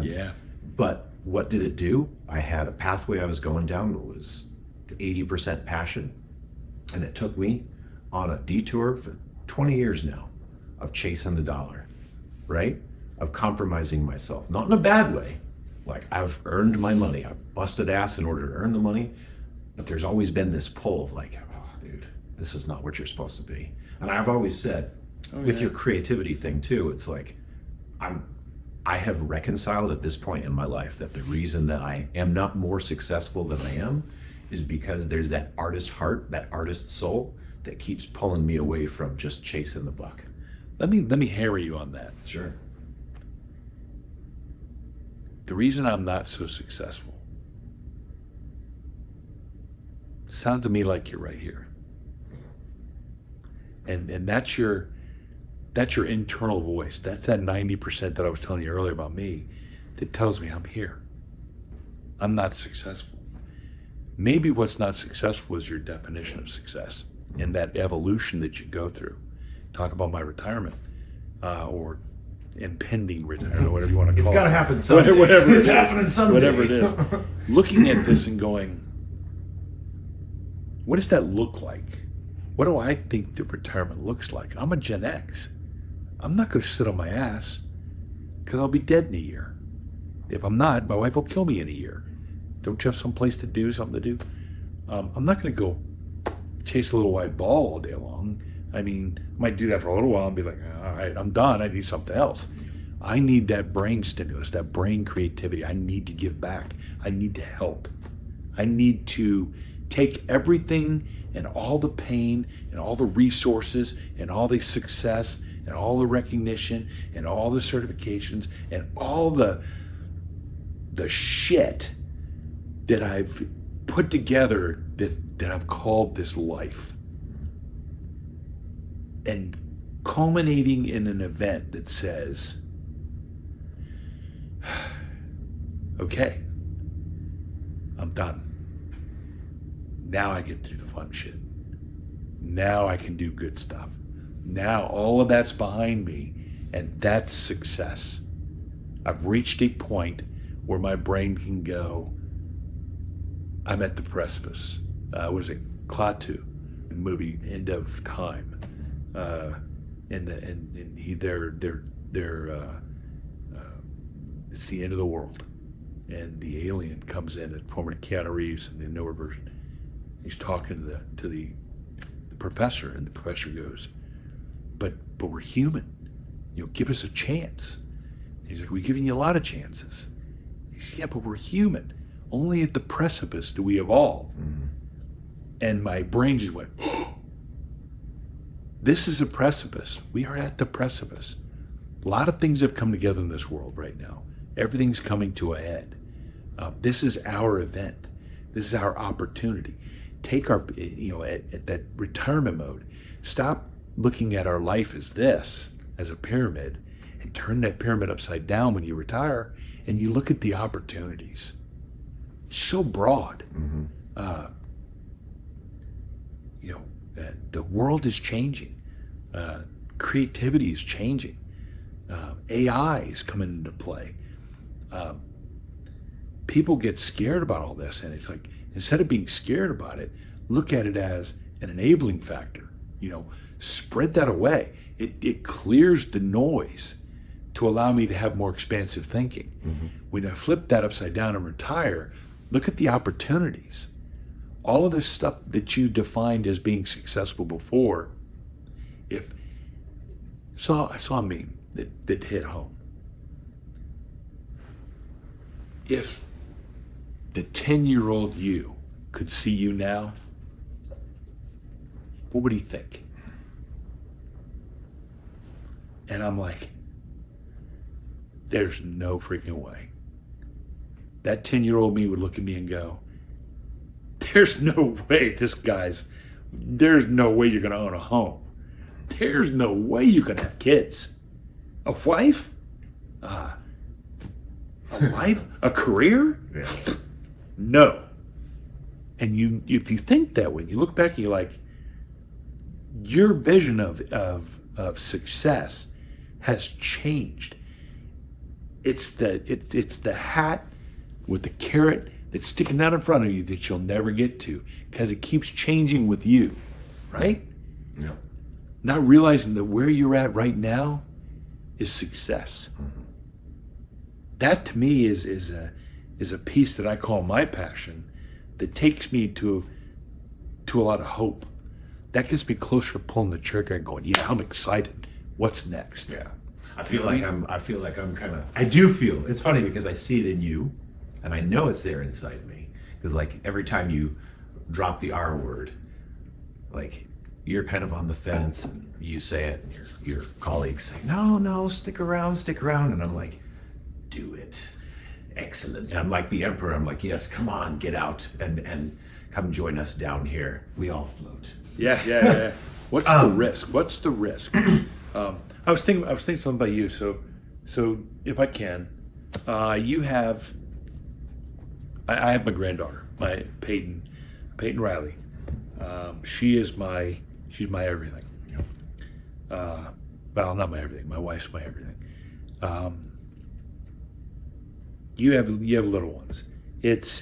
Yeah. But what did it do? I had a pathway I was going down that was 80% passion, and it took me on a detour for 20 years now of chasing the dollar, right? Of compromising myself, not in a bad way. Like I've earned my money. I busted ass in order to earn the money, but there's always been this pull of like, oh, dude, this is not what you're supposed to be. And I've always said, with your creativity thing too, it's like, I have reconciled at this point in my life that the reason that I am not more successful than I am is because there's that artist heart, that artist soul that keeps pulling me away from just chasing the buck. Let me harry you on that. Sure. The reason I'm not so successful sounds to me like you're right here. And that's your internal voice. That's that 90% that I was telling you earlier about me that tells me I'm here. I'm not successful. Maybe what's not successful is your definition of success and that evolution that you go through. Talk about my retirement or impending retirement, or whatever you want to call it. It's got to happen someday. Whatever it's happening someday. Whatever it is. Looking at this and going, what does that look like? What do I think the retirement looks like? I'm a Gen X. I'm not going to sit on my ass because I'll be dead in a year. If I'm not, my wife will kill me in a year. Don't you have someplace to do, something to do? I'm not going to go chase a little white ball all day long. I mean, I might do that for a little while and be like, all right, I'm done. I need something else. I need that brain stimulus, that brain creativity. I need to give back. I need to help. I need to take everything and all the pain and all the resources and all the success and all the recognition and all the certifications and all the shit that I've put together that I've called this life, and culminating in an event that says, okay, I'm done. Now I get to do the fun shit. Now I can do good stuff. Now all of that's behind me, and that's success. I've reached a point where my brain can go, I'm at the precipice. What is it? Klaatu, the movie End of Time. It's the end of the world, and the alien comes in at former Keanu Reeves in the newer version. He's talking to the professor, and the professor goes, but we're human. You know, give us a chance. He's like, we're giving you a lot of chances. He says, yeah, but we're human. Only at the precipice do we evolve. Mm-hmm. And my brain just went, oh, this is a precipice. We are at the precipice. A lot of things have come together in this world right now. Everything's coming to a head. This is our event. This is our opportunity. Take our, at that retirement mode, stop looking at our life as this, as a pyramid, and turn that pyramid upside down when you retire, and you look at the opportunities. It's so broad. The world is changing. Creativity is changing. AI is coming into play. People get scared about all this, and it's like, instead of being scared about it, look at it as an enabling factor. Spread that away. It clears the noise to allow me to have more expansive thinking. When I flip that upside down and retire, look at the opportunities. All of this stuff that you defined as being successful before, I saw a meme that hit home. If the 10-year-old you could see you now, what would he think? And I'm like, there's no freaking way. That 10-year-old me would look at me and go, there's no way there's no way you're going to own a home. There's no way you can have kids. A wife? A life? A career? Yeah. No. And if you think that way, you look back and you're like, your vision of success has changed. It's the hat with the carrot that's sticking out in front of you that you'll never get to, because it keeps changing with you, right? Yeah. Not realizing that where you're at right now is success. That to me is a piece that I call my passion, that takes me to a lot of hope. That gets me closer to pulling the trigger and going, yeah, I'm excited. What's next? Yeah. I feel like I'm kind of, I do feel, it's funny because I see it in you, and I know it's there inside me. Because like every time you drop the R word, like you're kind of on the fence and you say it, and your colleagues say, no, stick around. And I'm like, do it. Excellent. I'm like the emperor. I'm like, yes, come on, get out and come join us down here. We all float. Yeah. What's the risk? I was thinking something about you. So if I can, I have my granddaughter, my Peyton Riley. She's my everything. Well, not my everything. My wife's my everything. You have little ones. It's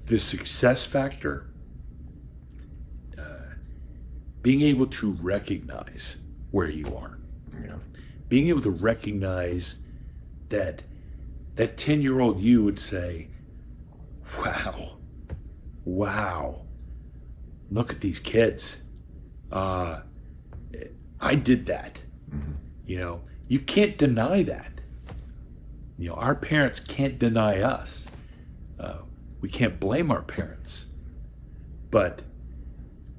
the success factor. Being able to recognize where you are. Yeah. Being able to recognize that 10-year-old you would say, wow, look at these kids. I did that. You can't deny that. Our parents can't deny us. We can't blame our parents. But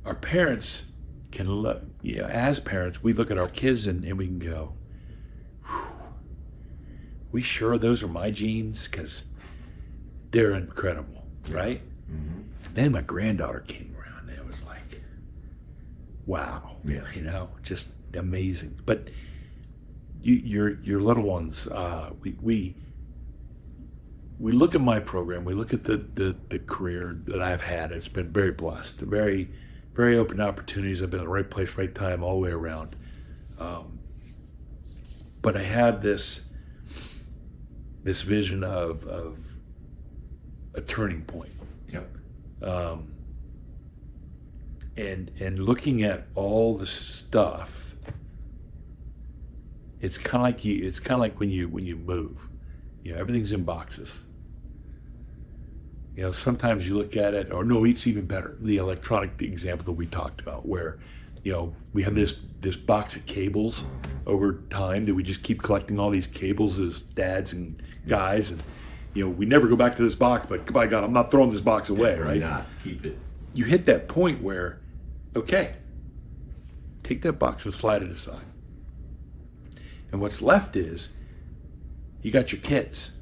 our parents can look, as parents, we look at our kids and we can go, we sure those are my genes? Because they're incredible, right? Then my granddaughter came around and it was like, wow, just amazing. But your little ones, we look at my program, we look at the career that I've had. It's been very blessed, very, very open opportunities. I've been in the right place, right time, all the way around. But I had this vision of a turning point. Yep. And looking at all the stuff, it's kind of like when you move, everything's in boxes. Sometimes you look at it, or no, it's even better. The electronic example that we talked about, where, we have this box of cables over time that we just keep collecting all these cables as dads and guys, and we never go back to this box. But by God, I'm not throwing this box away, Definitely right? Not keep it. You hit that point where, okay, take that box and slide it aside, and what's left is, you got your kids,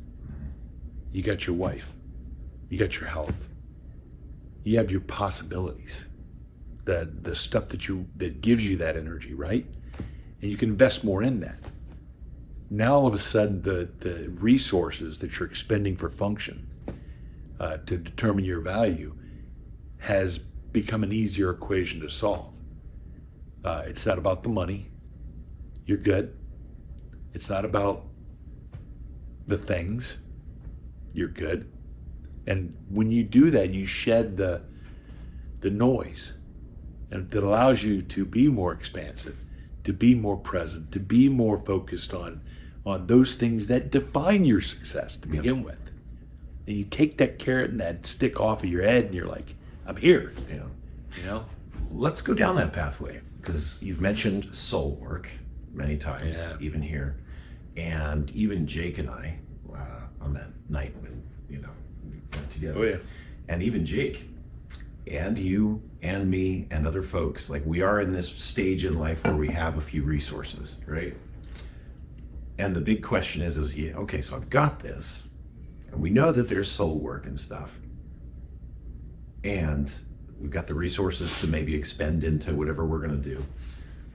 you got your wife. You got your health. You have your possibilities. The stuff that gives you that energy, right? and you can invest more in that. Now all of a sudden the resources that you're expending for function to determine your value has become an easier equation to solve. It's not about the money. You're good. It's not about the things. You're good. And when you do that, you shed the noise, and it allows you to be more expansive, to be more present, to be more focused on those things that define your success to begin with. And you take that carrot and that stick off of your head, and you're like, I'm here. Yeah. You know? Let's go down that pathway, because you've mentioned soul work many times, even here. And even Jake and I, on that night when, we got together. Oh, yeah. And even Jake, and you, and me, and other folks, like, we are in this stage in life where we have a few resources, right? And the big question is okay, so I've got this, and we know that there's soul work and stuff, and we've got the resources to maybe expend into whatever we're going to do.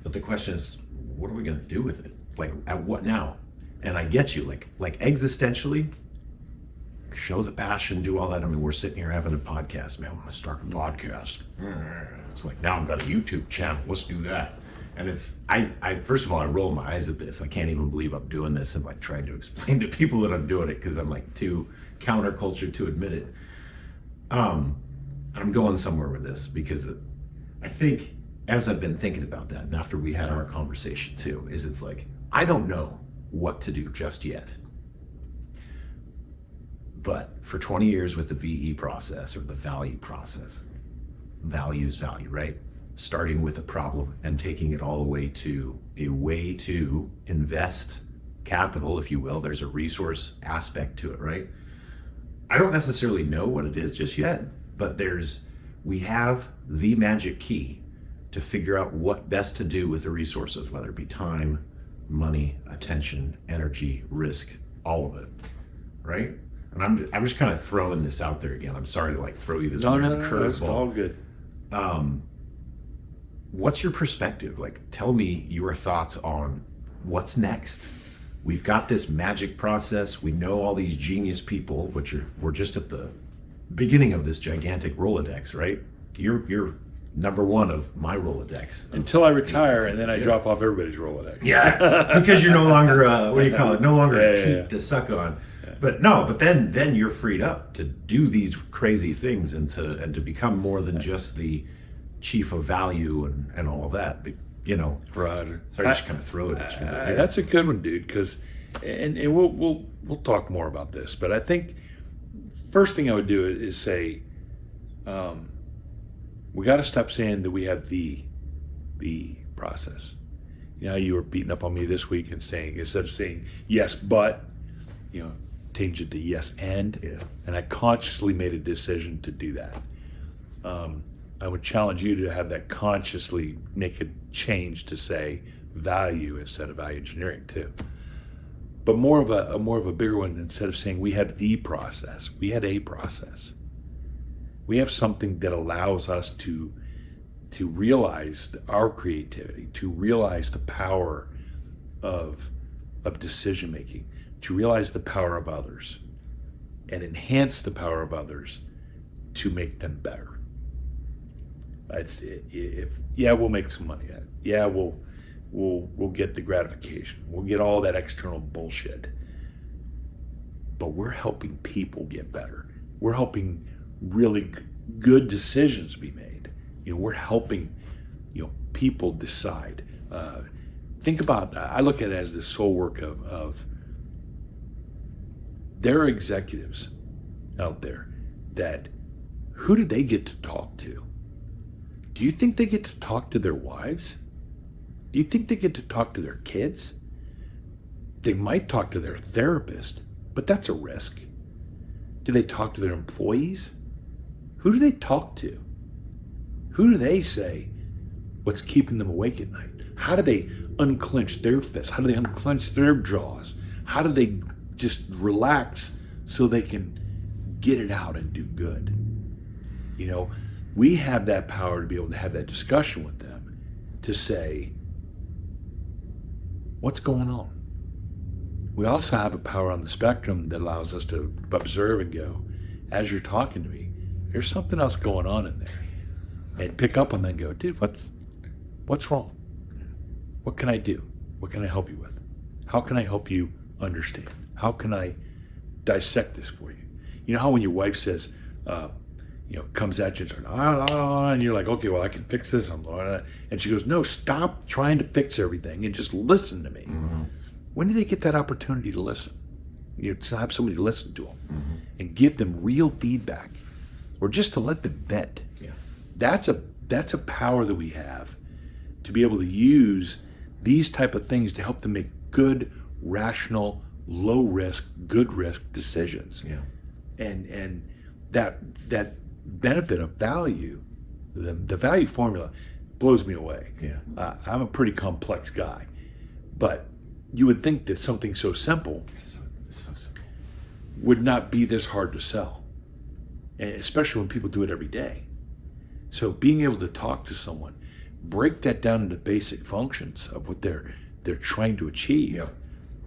But the question is, what are we going to do with it? Like, at what now? And I get you, like existentially, show the passion, do all that. I mean, we're sitting here having a podcast. Man, I want to start a podcast. It's like, now I've got a YouTube channel. Let's do that. And it's, I first of all, I roll my eyes at this. I can't even believe I'm doing this and like trying to explain to people that I'm doing it, because I'm like too counterculture to admit it. I'm going somewhere with this, because I think, as I've been thinking about that, and after we had our conversation too, is it's like, I don't know what to do just yet. But for 20 years with the VE process, or the value process, value is value, right? Starting with a problem and taking it all the way to a way to invest capital, if you will. There's a resource aspect to it, right? I don't necessarily know what it is just yet, but we have the magic key to figure out what best to do with the resources, whether it be time, money, attention, energy, risk, all of it, right? And I'm just kind of throwing this out there again. I'm sorry to like throw you this curveball. It's all good. What's your perspective? Like, tell me your thoughts on what's next. We've got this magic process. We know all these genius people, which we're just at the beginning of this gigantic Rolodex, right? You're number one of my Rolodex. Until I retire, and then I drop off everybody's Rolodex. Yeah, because you're no longer, what do you call it? No longer a teat to suck on. But then you're freed up to do these crazy things and to become more than just the chief of value and all of that. But, Roger. Sorry, just kind of throw it at you. That's a good one, dude. Because, and we'll talk more about this. But I think first thing I would do is say, we got to stop saying that we have the process. You know how you were beating up on me this week and saying, instead of saying yes, but, change it to yes and. Yeah. And I consciously made a decision to do that. I would challenge you to have that consciously make a change to say value instead of value engineering too. But more of a bigger one, instead of saying we have the process, we had a process. We have something that allows us to realize our creativity, to realize the power of decision making, to realize the power of others, and enhance the power of others to make them better. We'll make some money at it. Yeah, we'll get the gratification. We'll get all that external bullshit. But we're helping people get better. We're helping really good decisions be made. We're helping people decide. Think about, I look at it as the soul work of there are executives out there that, who do they get to talk to? Do you think they get to talk to their wives? Do you think they get to talk to their kids? They might talk to their therapist, but that's a risk. Do they talk to their employees? Who do they talk to? Who do they say what's keeping them awake at night? How do they unclench their fists? How do they unclench their jaws? How do they just relax so they can get it out and do good? We have that power to be able to have that discussion with them, to say, What's going on? We also have a power on the spectrum that allows us to observe and go, as you're talking to me, there's something else going on in there. And pick up on that and go, dude, what's wrong? What can I do? What can I help you with? How can I help you understand? How can I dissect this for you? You know how when your wife says, comes at you and you're like, okay, well, I can fix this. And she goes, no, stop trying to fix everything and just listen to me. Mm-hmm. When do they get that opportunity to listen? To have somebody listen to them and give them real feedback, or just to let them vent. Yeah. That's a power that we have to be able to use these type of things to help them make good, rational, low risk, good risk decisions. Yeah. And that benefit of value, the value formula blows me away. Yeah. I'm a pretty complex guy, but you would think that something so simple So simple. would not be this hard to sell, and especially when people do it every day. So being able to talk to someone, break that down into basic functions of what they're trying to achieve, Yep.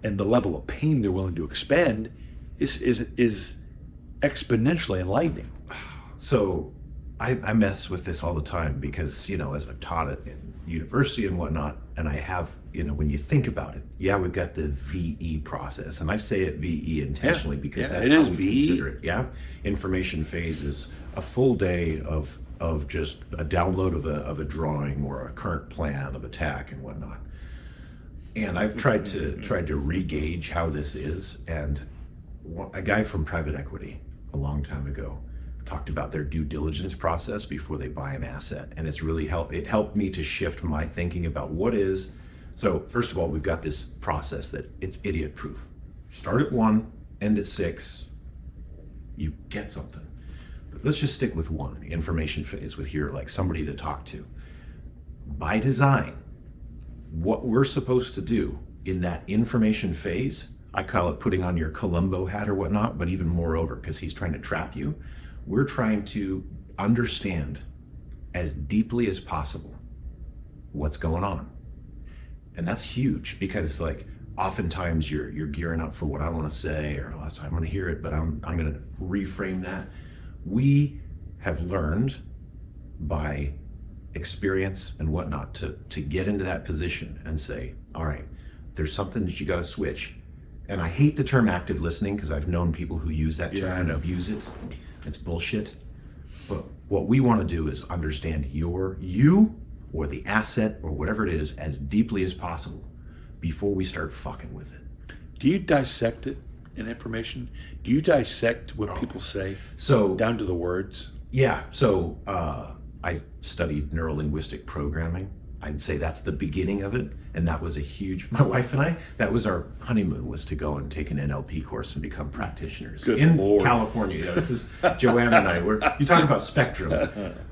and the level of pain they're willing to expend is exponentially enlightening. So I mess with this all the time because, as I've taught it in university and whatnot, and I have, when you think about it, we've got the VE process, and I say it VE intentionally because Yeah, that's it how is we VE. consider it. Yeah. Information phase is a full day of just a download of a drawing or a current plan of attack and whatnot. And I've tried to re-gauge how this is, and a guy from private equity a long time ago talked about their due diligence process before they buy an asset, and it's really helped me to shift my thinking about what is. So first of all, we've got this process that it's idiot proof. Start at 1, end at 6, you get something. But let's just stick with 1, information phase, with somebody to talk to. By design, what we're supposed to do in that information phase, I call it putting on your Columbo hat or whatnot, but even moreover, because he's trying to trap you, we're trying to understand as deeply as possible what's going on. And that's huge, because oftentimes you're gearing up for what I want to say, or I'm going to hear it, but I'm going to reframe that. We have learned by experience and whatnot to get into that position and say, all right, there's something that you got to switch. And I hate the term active listening because I've known people who use that term and abuse it. It's bullshit. But what we want to do is understand you or the asset or whatever it is as deeply as possible before we start fucking with it. Do you dissect it in information? Do you dissect what people say So down to the words? Yeah. So I studied neuro-linguistic programming. I'd say that's the beginning of it. And that was my wife and I, that was our honeymoon, was to go and take an NLP course and become practitioners Good in Lord. California. Yeah, this is Joanna and I. You talk about spectrum.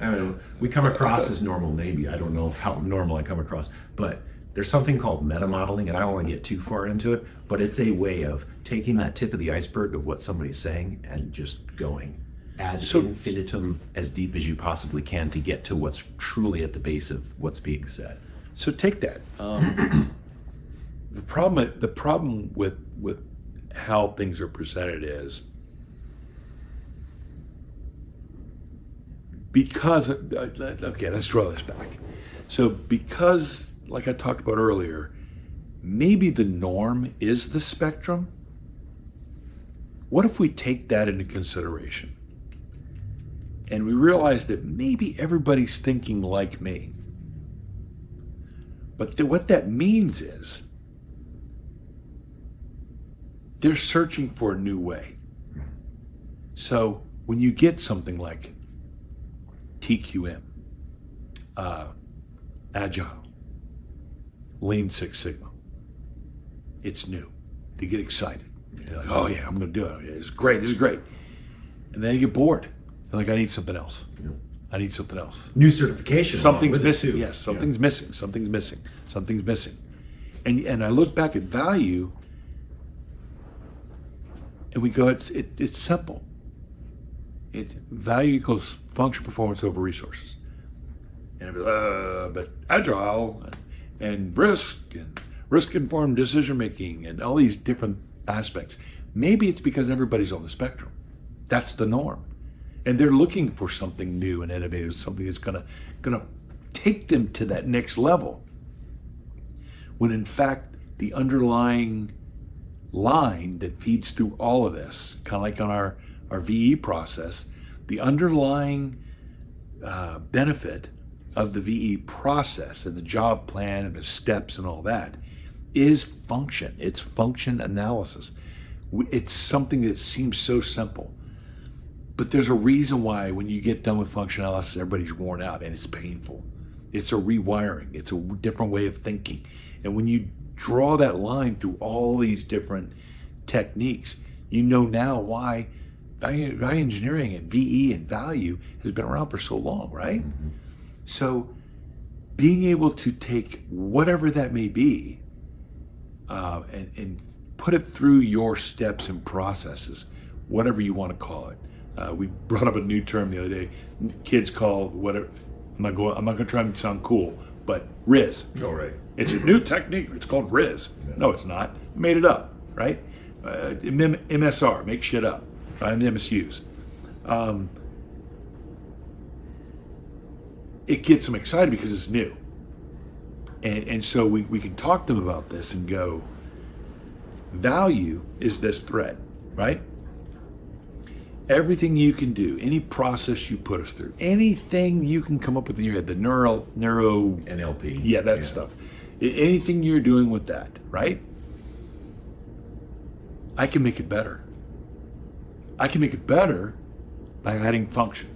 I mean, we come across as normal, maybe. I don't know how normal I come across, but there's something called meta modeling, and I don't want to get too far into it, but it's a way of taking that tip of the iceberg of what somebody's saying and just going ad infinitum, as deep as you possibly can, to get to what's truly at the base of what's being said. So take that. The problem with how things are presented is because okay, let's draw this back. So because, like I talked about earlier, maybe the norm is the spectrum. What if we take that into consideration and we realize that maybe everybody's thinking like me? But what that means is they're searching for a new way. So when you get something like TQM, Agile, Lean Six Sigma, it's new. They get excited. They're like, oh yeah, I'm going to do it. This is great. And then they get bored. They're like, I need something else. Yeah. I need something else. New certification. Something's missing. Yes, something's missing. Something's missing. Something's missing. And I look back at value, and we go, it's simple. Value equals function performance over resources. And but agile and risk and risk-informed decision-making, and all these different aspects. Maybe it's because everybody's on the spectrum. That's the norm. And they're looking for something new and innovative, something that's gonna take them to that next level. When in fact, the underlying line that feeds through all of this, kind of like on our VE process, the underlying benefit of the VE process and the job plan and the steps and all that is function. It's function analysis. It's something that seems so simple, but there's a reason why when you get done with function analysis, everybody's worn out and it's painful. It's a rewiring. It's a different way of thinking. And when you draw that line through all these different techniques, you know now why value engineering and VE and value has been around for so long, right? Mm-hmm. So being able to take whatever that may be and put it through your steps and processes, whatever you want to call it. We brought up a new term the other day. Kids call whatever. I'm not going to try and sound cool, but Riz. Oh, right. It's a new technique. It's called Riz. Yeah. No, it's not. I made it up, right? MSR, make shit up. And MSUs. It gets them excited because it's new. And so we can talk to them about this and go, value is this thread, right? Everything you can do, any process you put us through, anything you can come up with in your head, the neuro NLP. Yeah, that stuff. Anything you're doing with that, right? I can make it better. I can make it better by adding function.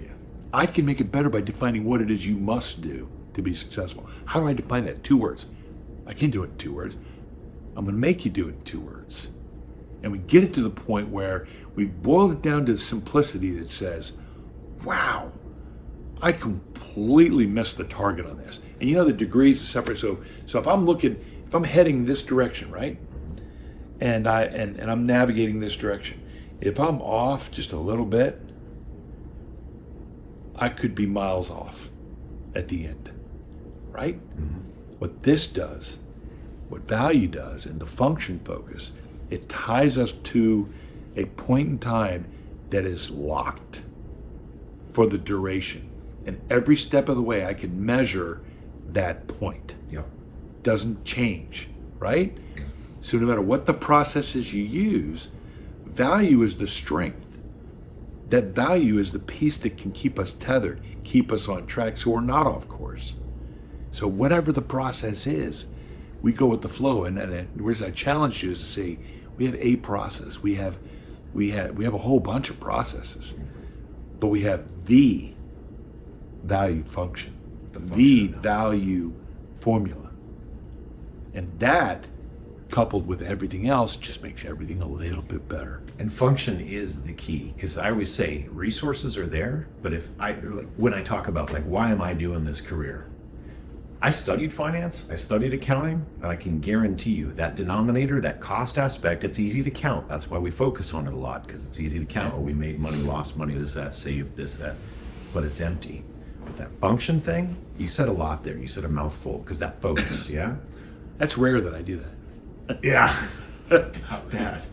Yeah. I can make it better by defining what it is you must do to be successful. How do I define that? 2 words. I can't do it in 2 words. I'm going to make you do it in 2 words. And we get it to the point where we've boiled it down to simplicity that says, wow, I completely missed the target on this. And you know the degrees are separate. So if I'm heading this direction, right? And I'm navigating this direction. If I'm off just a little bit, I could be miles off at the end, right? Mm-hmm. What this does, what value does, and the function focus, it ties us to a point in time that is locked for the duration. And every step of the way, I can measure that point. Yeah. Doesn't change, right? Yeah. So no matter what the processes you use, value is the strength. That value is the piece that can keep us tethered, keep us on track so we're not off course. So whatever the process is, we go with the flow. And whereas I challenge you is to say, we have a process. We have a whole bunch of processes, but we have the value function, the value formula. And that, coupled with everything else, just makes everything a little bit better. And function is the key, because I always say resources are there, but when I talk about why am I doing this career? I studied finance, I studied accounting, and I can guarantee you that denominator, that cost aspect, it's easy to count. That's why we focus on it a lot, because it's easy to count. Oh, we made money, lost money, this, that, saved this, that, but it's empty. But that function thing, you said a lot there. You said a mouthful, because that focus, yeah? That's rare that I do that. Yeah, not bad.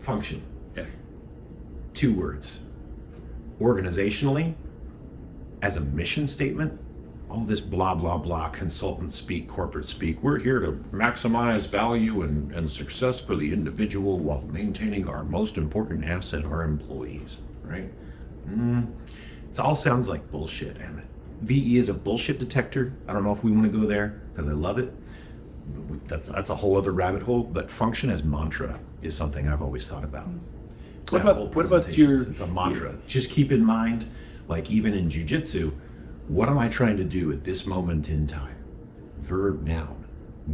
Function. Yeah. 2 words. Organizationally, as a mission statement, all this blah, blah, blah, consultant speak, corporate speak. We're here to maximize value and success for the individual while maintaining our most important asset, our employees, right? It all sounds like bullshit, damn it. VE is a bullshit detector. I don't know if we want to go there because I love it. That's a whole other rabbit hole. But function as mantra is something I've always thought about. What about your? It's a mantra. Just keep in mind, even in jiu-jitsu, what am I trying to do at this moment in time? Verb, noun.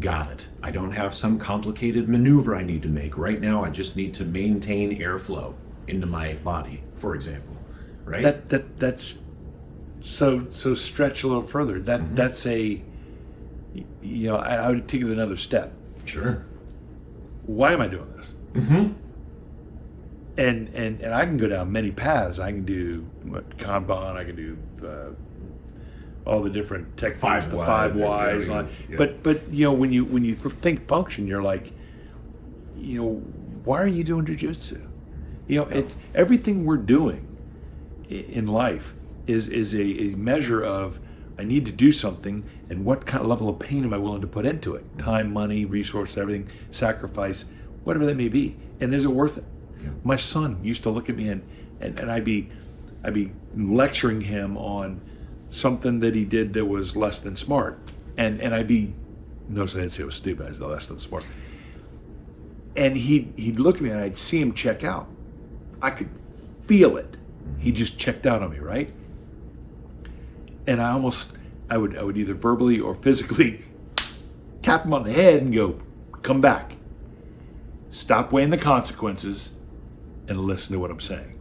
Got it. I don't have some complicated maneuver I need to make. Right now, I just need to maintain airflow into my body, for example. Right? That's so stretch a little further. That's a, I would take it another step. Sure. Why am I doing this? Mm-hmm. And I can go down many paths. I can do Kanban. I can do all the different techniques, Five the whys, five whys. yeah. But you know, when you think function, you're like, you know, why are you doing jujitsu? You know, everything we're doing in life is a measure of, I need to do something, and what kind of level of pain am I willing to put into it? Time, money, resource, everything, sacrifice, whatever that may be. And is it worth it? Yeah. My son used to look at me and I'd be lecturing him on something that he did that was less than smart. And I'd be, notice I didn't say it was stupid, I said less than smart. And he'd look at me and I'd see him check out. I could feel it. He just checked out on me, right? And I would either verbally or physically tap him on the head and go, come back. Stop weighing the consequences and listen to what I'm saying.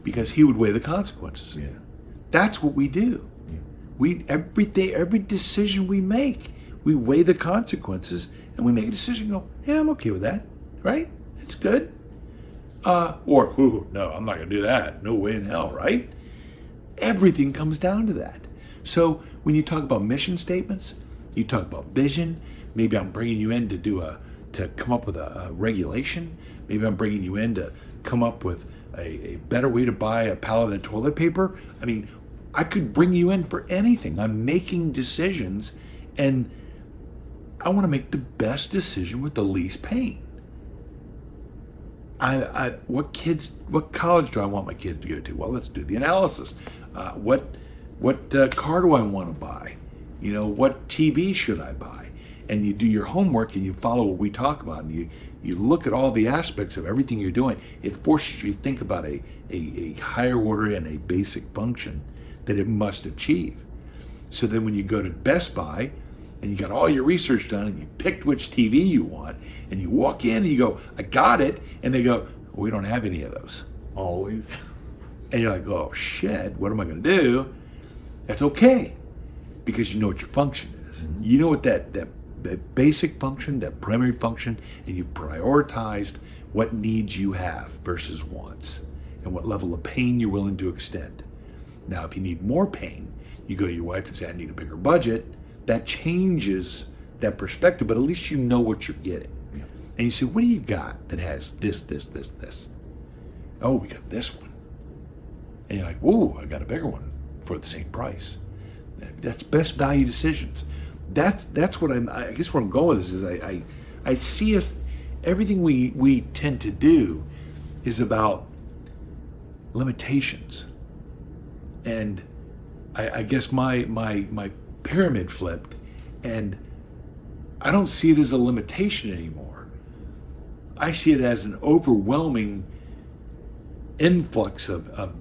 Because he would weigh the consequences. Yeah. That's what we do. Yeah. Every decision we make, we weigh the consequences and we make a decision and go, yeah, I'm okay with that, right? It's good. Or, no, I'm not going to do that. No way in hell, right? Everything comes down to that. So when you talk about mission statements, you talk about vision. Maybe I'm bringing you in to come up with a regulation. Maybe I'm bringing you in to come up with a better way to buy a pallet of toilet paper. I mean, I could bring you in for anything. I'm making decisions, and I want to make the best decision with the least pain. What college do I want my kids to go to? Well, let's do the analysis. What car do I want to buy? You know, what TV should I buy? And you do your homework and you follow what we talk about, and you look at all the aspects of everything you're doing. It forces you to think about a higher order and a basic function that it must achieve. So then when you go to Best Buy and you got all your research done and you picked which TV you want, and you walk in and you go, I got it, and they go, we don't have any of those. Always. And you're like, oh shit, what am I going to do? That's okay, because you know what your function is. Mm-hmm. You know what that basic function, that primary function, and you prioritized what needs you have versus wants, and what level of pain you're willing to extend. Now, if you need more pain, you go to your wife and say, I need a bigger budget. That changes that perspective, but at least you know what you're getting. Yeah. And you say, what do you got that has this? Oh, we got this one. And you're like, whoa, I got a bigger one for the same price. That's best value decisions. That's what I guess where I'm going with this is I see us, everything we tend to do is about limitations. And I guess my pyramid flipped, and I don't see it as a limitation anymore. I see it as an overwhelming influx of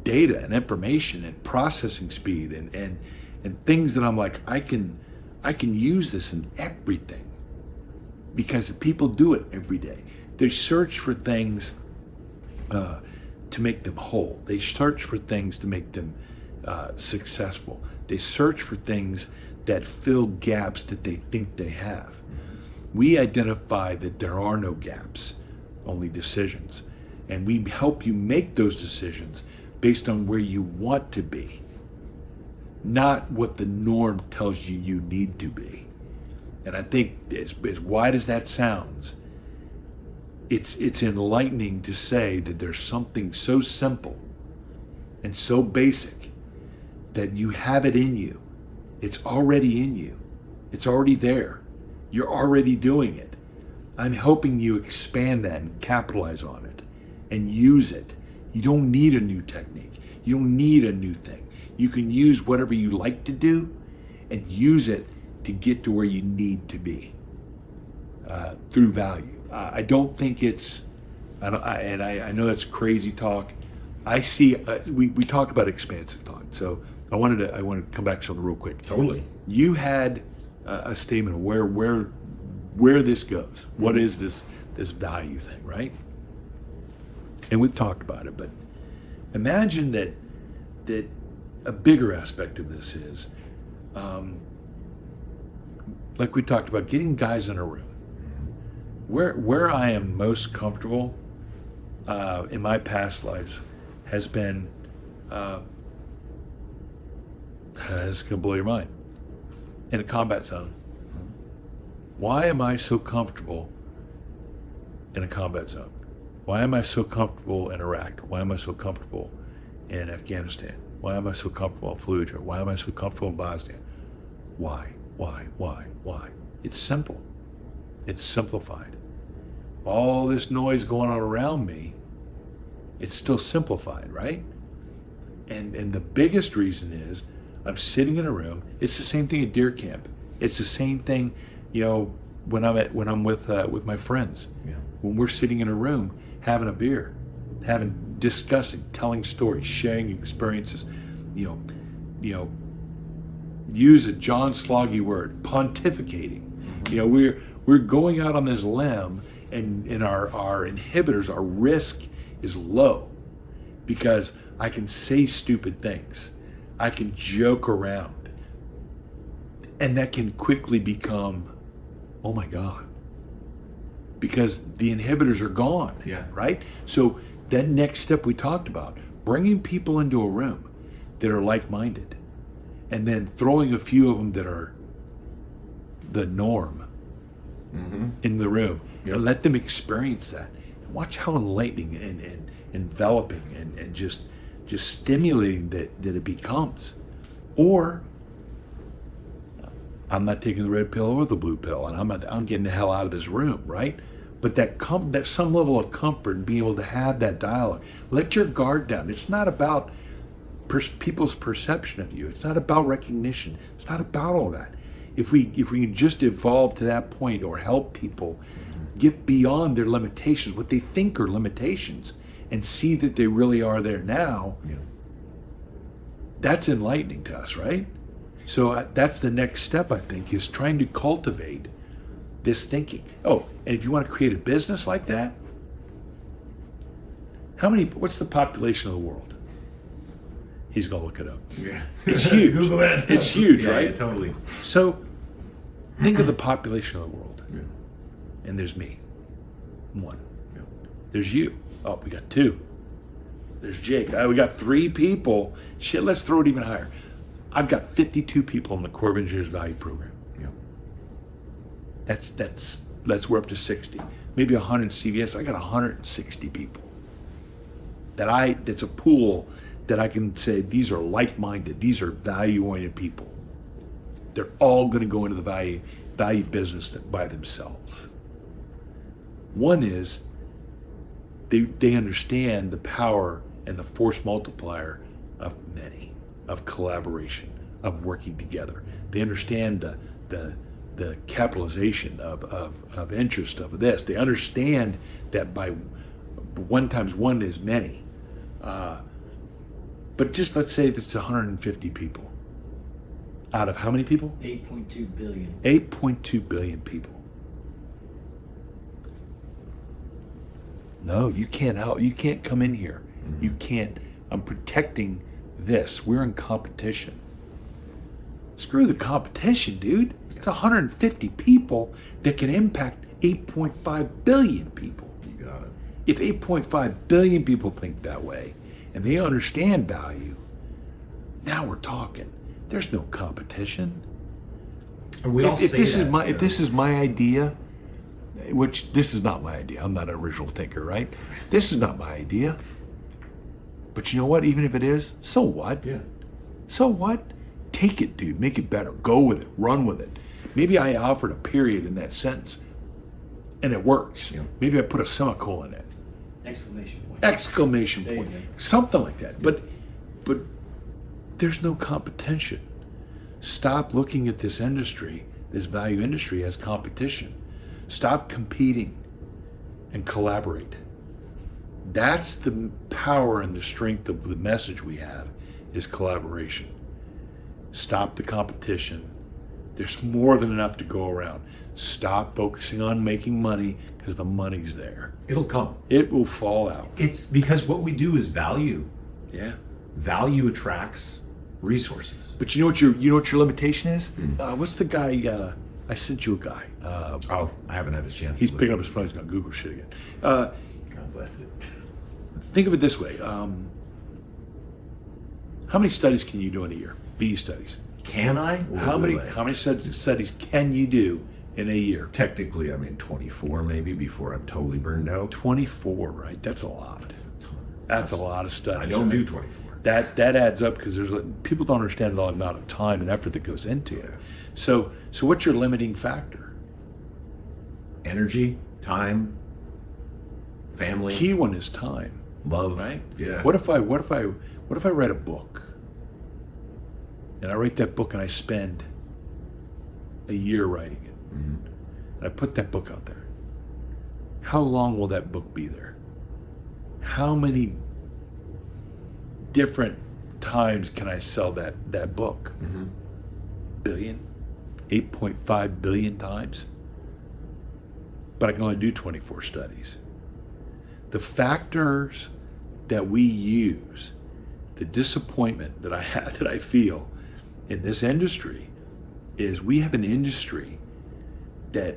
data and information and processing speed and things that I'm like, I can use this in everything, because people do it every day. They search for things to make them whole. They search for things to make them successful. They search for things that fill gaps that they think they have. We identify that there are no gaps, only decisions. And we help you make those decisions based on where you want to be, not what the norm tells you you need to be. And I think as wide as that sounds, it's enlightening to say that there's something so simple and so basic that you have it in you. It's already in you. It's already there. You're already doing it. I'm helping you expand that and capitalize on it and use it. You don't need a new technique. You don't need a new thing. You can use whatever you like to do and use it to get to where you need to be through value. I don't think it's, I know that's crazy talk. I see, we talked about expansive thought. So I want to come back to something real quick. Totally. You had a statement of where this goes. What is this value thing, right? And we've talked about it, but imagine that a bigger aspect of this is, like we talked about, getting guys in a room. Where I am most comfortable in my past lives has been That's going to blow your mind. In a combat zone. Why am I so comfortable in a combat zone? Why am I so comfortable in Iraq? Why am I so comfortable in Afghanistan? Why am I so comfortable in Fallujah? Why am I so comfortable in Bosnia? Why? It's simple. It's simplified. All this noise going on around me, it's still simplified, right? And the biggest reason is I'm sitting in a room. It's the same thing at deer camp. It's the same thing, when I'm with my friends. Yeah. When we're sitting in a room having a beer, discussing, telling stories, sharing experiences, use a John Sloggy word, pontificating. We're going out on this limb, and our inhibitors, our risk is low, because I can say stupid things. I can joke around. And that can quickly become, oh my God. Because the inhibitors are gone, right? So that next step we talked about, bringing people into a room that are like-minded, and then throwing a few of them that are the norm in the room. Yep. Let them experience that. And watch how enlightening and enveloping and just stimulating that it becomes. Or I'm not taking the red pill or the blue pill, and I'm getting the hell out of this room, right? But that some level of comfort and being able to have that dialogue. Let your guard down. It's not about people's perception of you. It's not about recognition. It's not about all that. If we can just evolve to that point, or help people get beyond their limitations, what they think are limitations, and see that they really are there now, that's enlightening to us, right? So that's the next step, I think, is trying to cultivate this thinking. Oh, and if you want to create a business like that, what's the population of the world? He's going to look it up. Yeah. It's huge. Google that. It's huge, Yeah, right? yeah, totally. So think of the population of the world. Yeah. And there's me. 1. Yeah. There's you. Oh, we got 2. There's Jake. We got 3 people. Shit, let's throw it even higher. I've got 52 people in the Corps of Engineers Value Program. Yeah. We're up to 60. Maybe 100 CVS. I got 160 people. That's a pool that I can say, these are like-minded, these are value-oriented people. They're all going to go into the value business by themselves. One is they understand the power and the force multiplier of many, of collaboration, of working together. They understand the capitalization of interest of this. They understand that by 1 times 1 is many. But just let's say that's 150 people. Out of how many people? 8.2 billion. 8.2 billion people. No, you can't come in here. You can't. I'm protecting this. We're in competition. Screw the competition, dude. It's 150 people that can impact 8.5 billion people. You got it. If 8.5 billion people think that way, and they understand value, now we're talking. There's no competition. And we all If say this that, is my you if know. this is my idea, which this is not my idea. I'm not an original thinker, right? This is not my idea. But you know what? Even if it is, so what? Yeah. So what? Take it, dude. Make it better. Go with it. Run with it. Maybe I offered a period in that sentence, and it works. Yeah. Maybe I put a semicolon in it. Exclamation point. Exclamation There you point. go. Something like that. But there's no competition. Stop looking at this industry, this value industry, as competition. Stop competing and collaborate. That's the power and the strength of the message we have, is collaboration. Stop the competition. There's more than enough to go around. Stop focusing on making money, because the money's there. It'll come. It will fall out. It's because what we do is value. Yeah. Value attracts resources. But you know what your limitation is? What's the guy? I sent you a guy. Oh, I haven't had a chance. He's to picking up look. his phone. He's gonna Google shit again. God bless it. Think of it this way: how many studies can you do in a year? B studies. Can I? Or How will many I? studies can you do in a year? Technically, 24 maybe before I'm totally burned out. 24, right? That's a lot. That's a ton. That's a lot of studies. I don't right? do 24. That adds up because people don't understand the amount of time and effort that goes into it. Yeah. So what's your limiting factor? Energy, time, family, Key one is time, love. right? Yeah. What if I write a book, and I write that book and I spend a year writing it, Mhm. and I put that book out there? How long will that book be there? How many different times can I sell that book? Mhm. Billion, 8.5 billion times. But I can only do 24 studies. The factors that we use, the disappointment that I feel in this industry, is we have an industry that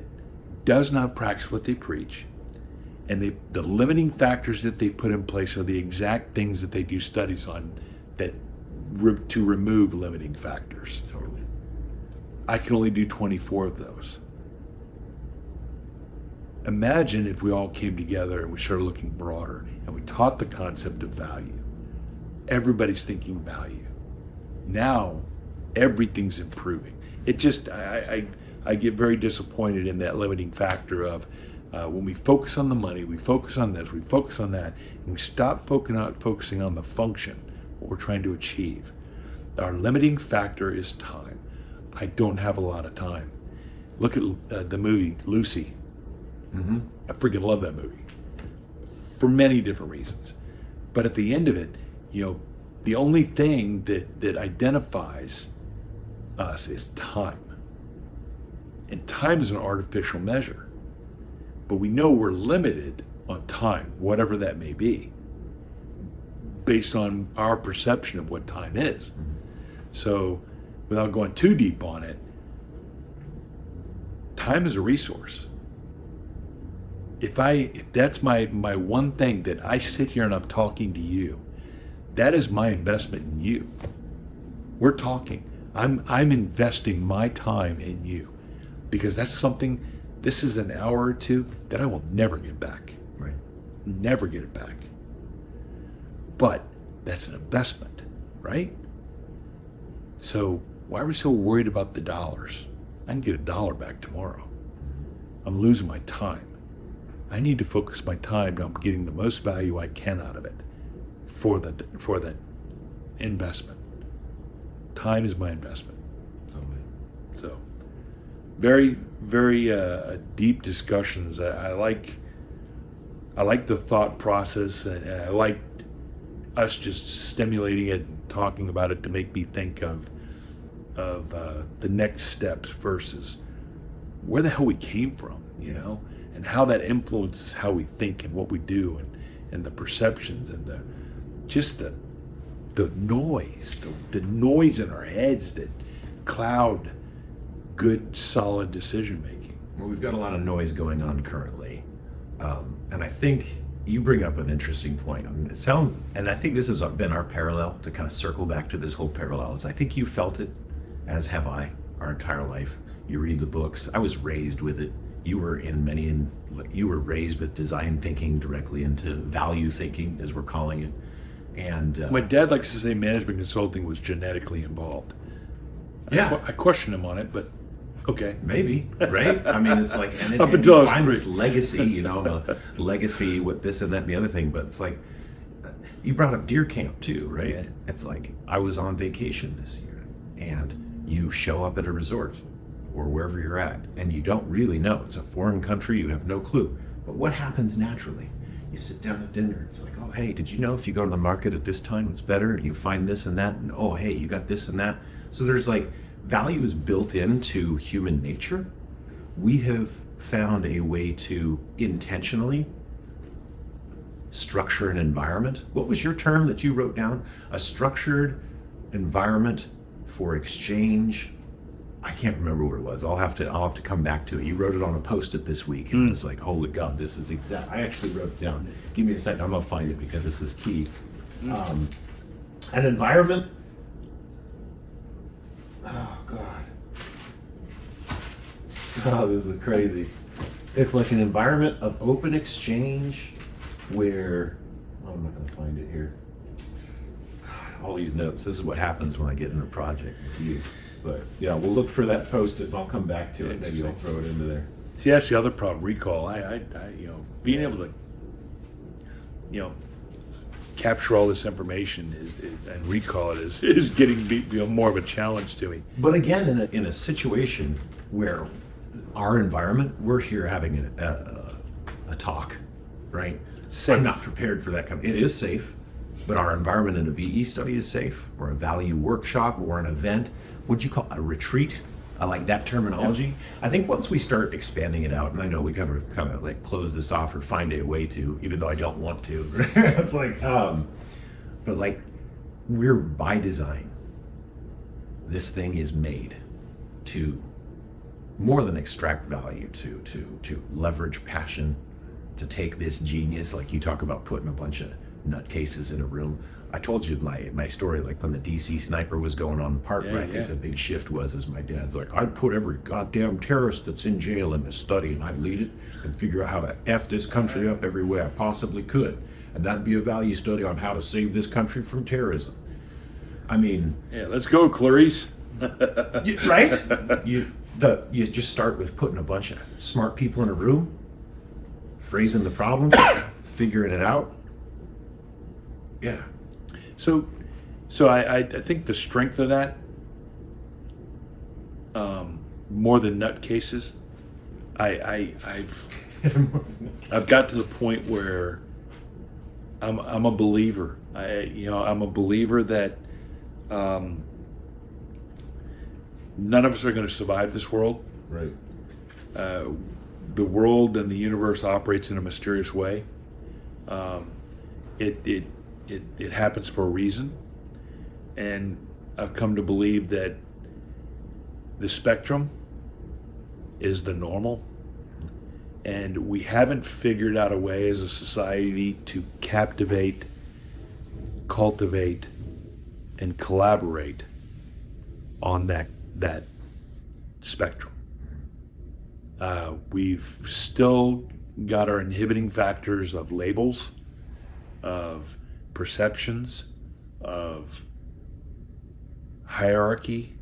does not practice what they preach, and the limiting factors that they put in place are the exact things that they do studies on to remove limiting factors. Totally. I can only do 24 of those. Imagine if we all came together and we started looking broader and we taught the concept of value. Everybody's thinking value. Now, everything's improving. It just, I get very disappointed in that limiting factor of when we focus on the money, we focus on this, we focus on that, and we stop focusing on the function, what we're trying to achieve. Our limiting factor is time. I don't have a lot of time. Look at the movie Lucy. Mm-hmm. I freaking love that movie for many different reasons. But at the end of it, the only thing that identifies us is time. And time is an artificial measure. But we know we're limited on time, whatever that may be, based on our perception of what time is. Mm-hmm. So without going too deep on it, time is a resource. If that's my one thing that I sit here and I'm talking to you, that is my investment in you. We're talking. I'm investing my time in you because that's something. This is an hour or two that I will never get back. Right. Never get it back. But that's an investment, right? So why are we so worried about the dollars? I can get $1 back tomorrow. I'm losing my time. I need to focus my time on getting the most value I can out of it for that investment. Time is my investment. Totally. So, very, very deep discussions. I like the thought process, and I like us just stimulating it and talking about it to make me think of the next steps versus where the hell we came from, and how that influences how we think and what we do, and the perceptions and the noise in our heads that cloud good, solid decision making. Well, we've got a lot of noise going on currently, and I think you bring up an interesting point. And I think this has been our parallel to kind of circle back to this whole parallel. Is I think you felt it, as have I, our entire life. You read the books. I was raised with it. You were raised with design thinking directly into value thinking, as we're calling it. And My dad likes to say management consulting was genetically involved. Yeah. I question him on it, but okay. maybe, right? I mean, it's like, and Up until I you was find 3. this legacy, the legacy with this and that and the other thing. But it's like, you brought up deer camp too, right? Yeah. It's like, I was on vacation this year, and you show up at a resort or wherever you're at, and you don't really know. It's a foreign country, you have no clue. But what happens naturally? You sit down at dinner, it's like, oh, hey, did you know if you go to the market at this time, it's better, and you find this and that, and oh, hey, you got this and that. So there's like, value is built into human nature. We have found a way to intentionally structure an environment. What was your term that you wrote down? A structured environment for exchange. I can't remember what it was. I'll have to come back to it. You wrote it on a Post-it this week, and it was like, holy God, this is exact. I actually wrote it down. Give me a second. I'm gonna find it because this is key. An environment Oh God. Oh, this is crazy. It's like an environment of open exchange where, oh, I'm not going to find it here. God, all these notes. This is what happens when I get in a project with you. But yeah, we'll look for that post-it and I'll come back to it. Maybe I'll throw it into there. See, that's the other problem. Recall. Being able to, capture all this information and recall it is getting more of a challenge to me. But again, in a situation where our environment, we're here having a talk, right? Safe. I'm not prepared for that. It is safe, but our environment in a VE study is safe, or a value workshop, or an event. What'd you call it? A retreat? I like that terminology. Yep. I think once we start expanding it out, and I know we kind of like close this off or find a way to, even though I don't want to. It's like, but like we're by design. This thing is made to more than extract value, to leverage passion, to take this genius, like you talk about putting a bunch of nutcases in a room. I told you my story, like when the DC sniper was going on the park, where I think the big shift was my dad's like, I'd put every goddamn terrorist that's in jail in this study and I'd lead it and figure out how to F this country up every way I possibly could. And that'd be a value study on how to save this country from terrorism. I mean... Yeah, let's go, Clarice. Right? You just start with putting a bunch of smart people in a room, phrasing the problem, figuring it out. Yeah. So I think the strength of that, more than nutcases, I've got to the point where I'm a believer. I'm a believer that none of us are going to survive this world. Right. The world and the universe operates in a mysterious way. It happens for a reason, and I've come to believe that the spectrum is the normal, and we haven't figured out a way as a society to captivate, cultivate, and collaborate on that spectrum. We've still got our inhibiting factors of labels, of perceptions, of hierarchy,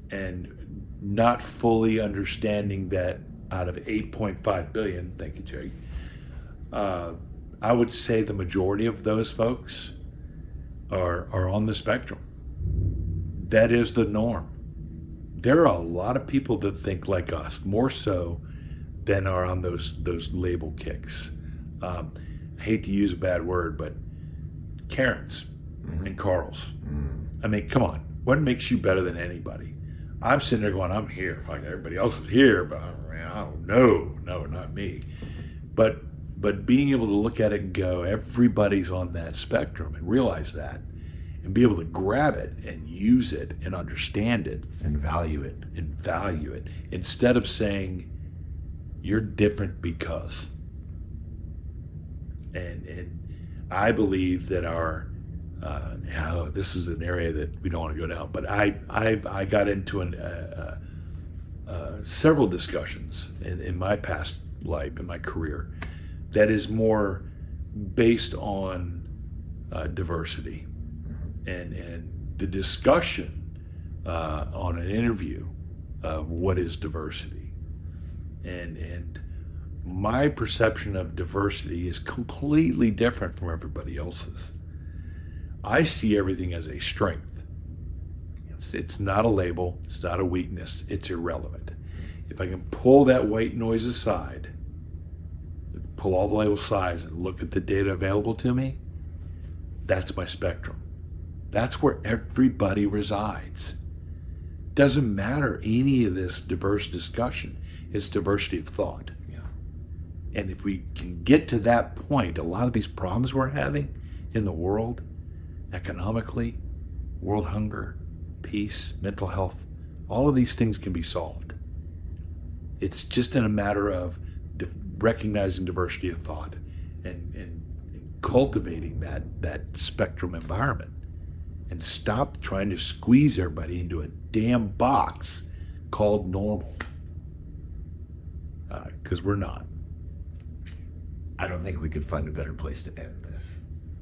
and not fully understanding that out of 8.5 billion, thank you, Jerry, I would say the majority of those folks are on the spectrum. That is the norm. There are a lot of people that think like us, more so than are on those label kicks. I hate to use a bad word, but Karens and Carls. I mean, come on. What makes you better than anybody? I'm sitting there going, I'm here. Like everybody else is here, but I don't know. No, not me. But being able to look at it and go, everybody's on that spectrum, and realize that, and be able to grab it and use it and understand it And value it. instead of saying you're different because. And I believe that our this is an area that we don't want to go down, but I got into several discussions in my past life, in my career, that is more based on diversity, and the discussion on an interview of what is diversity, and my perception of diversity is completely different from everybody else's. I see everything as a strength. It's not a label, it's not a weakness, it's irrelevant. If I can pull that white noise aside, pull all the labels aside and look at the data available to me, that's my spectrum. That's where everybody resides. Doesn't matter any of this diverse discussion, it's diversity of thought. And if we can get to that point, a lot of these problems we're having in the world, economically, world hunger, peace, mental health, all of these things can be solved. It's just in a matter of recognizing diversity of thought and cultivating that spectrum environment and stop trying to squeeze everybody into a damn box called normal. Because we're not. I don't think we could find a better place to end this.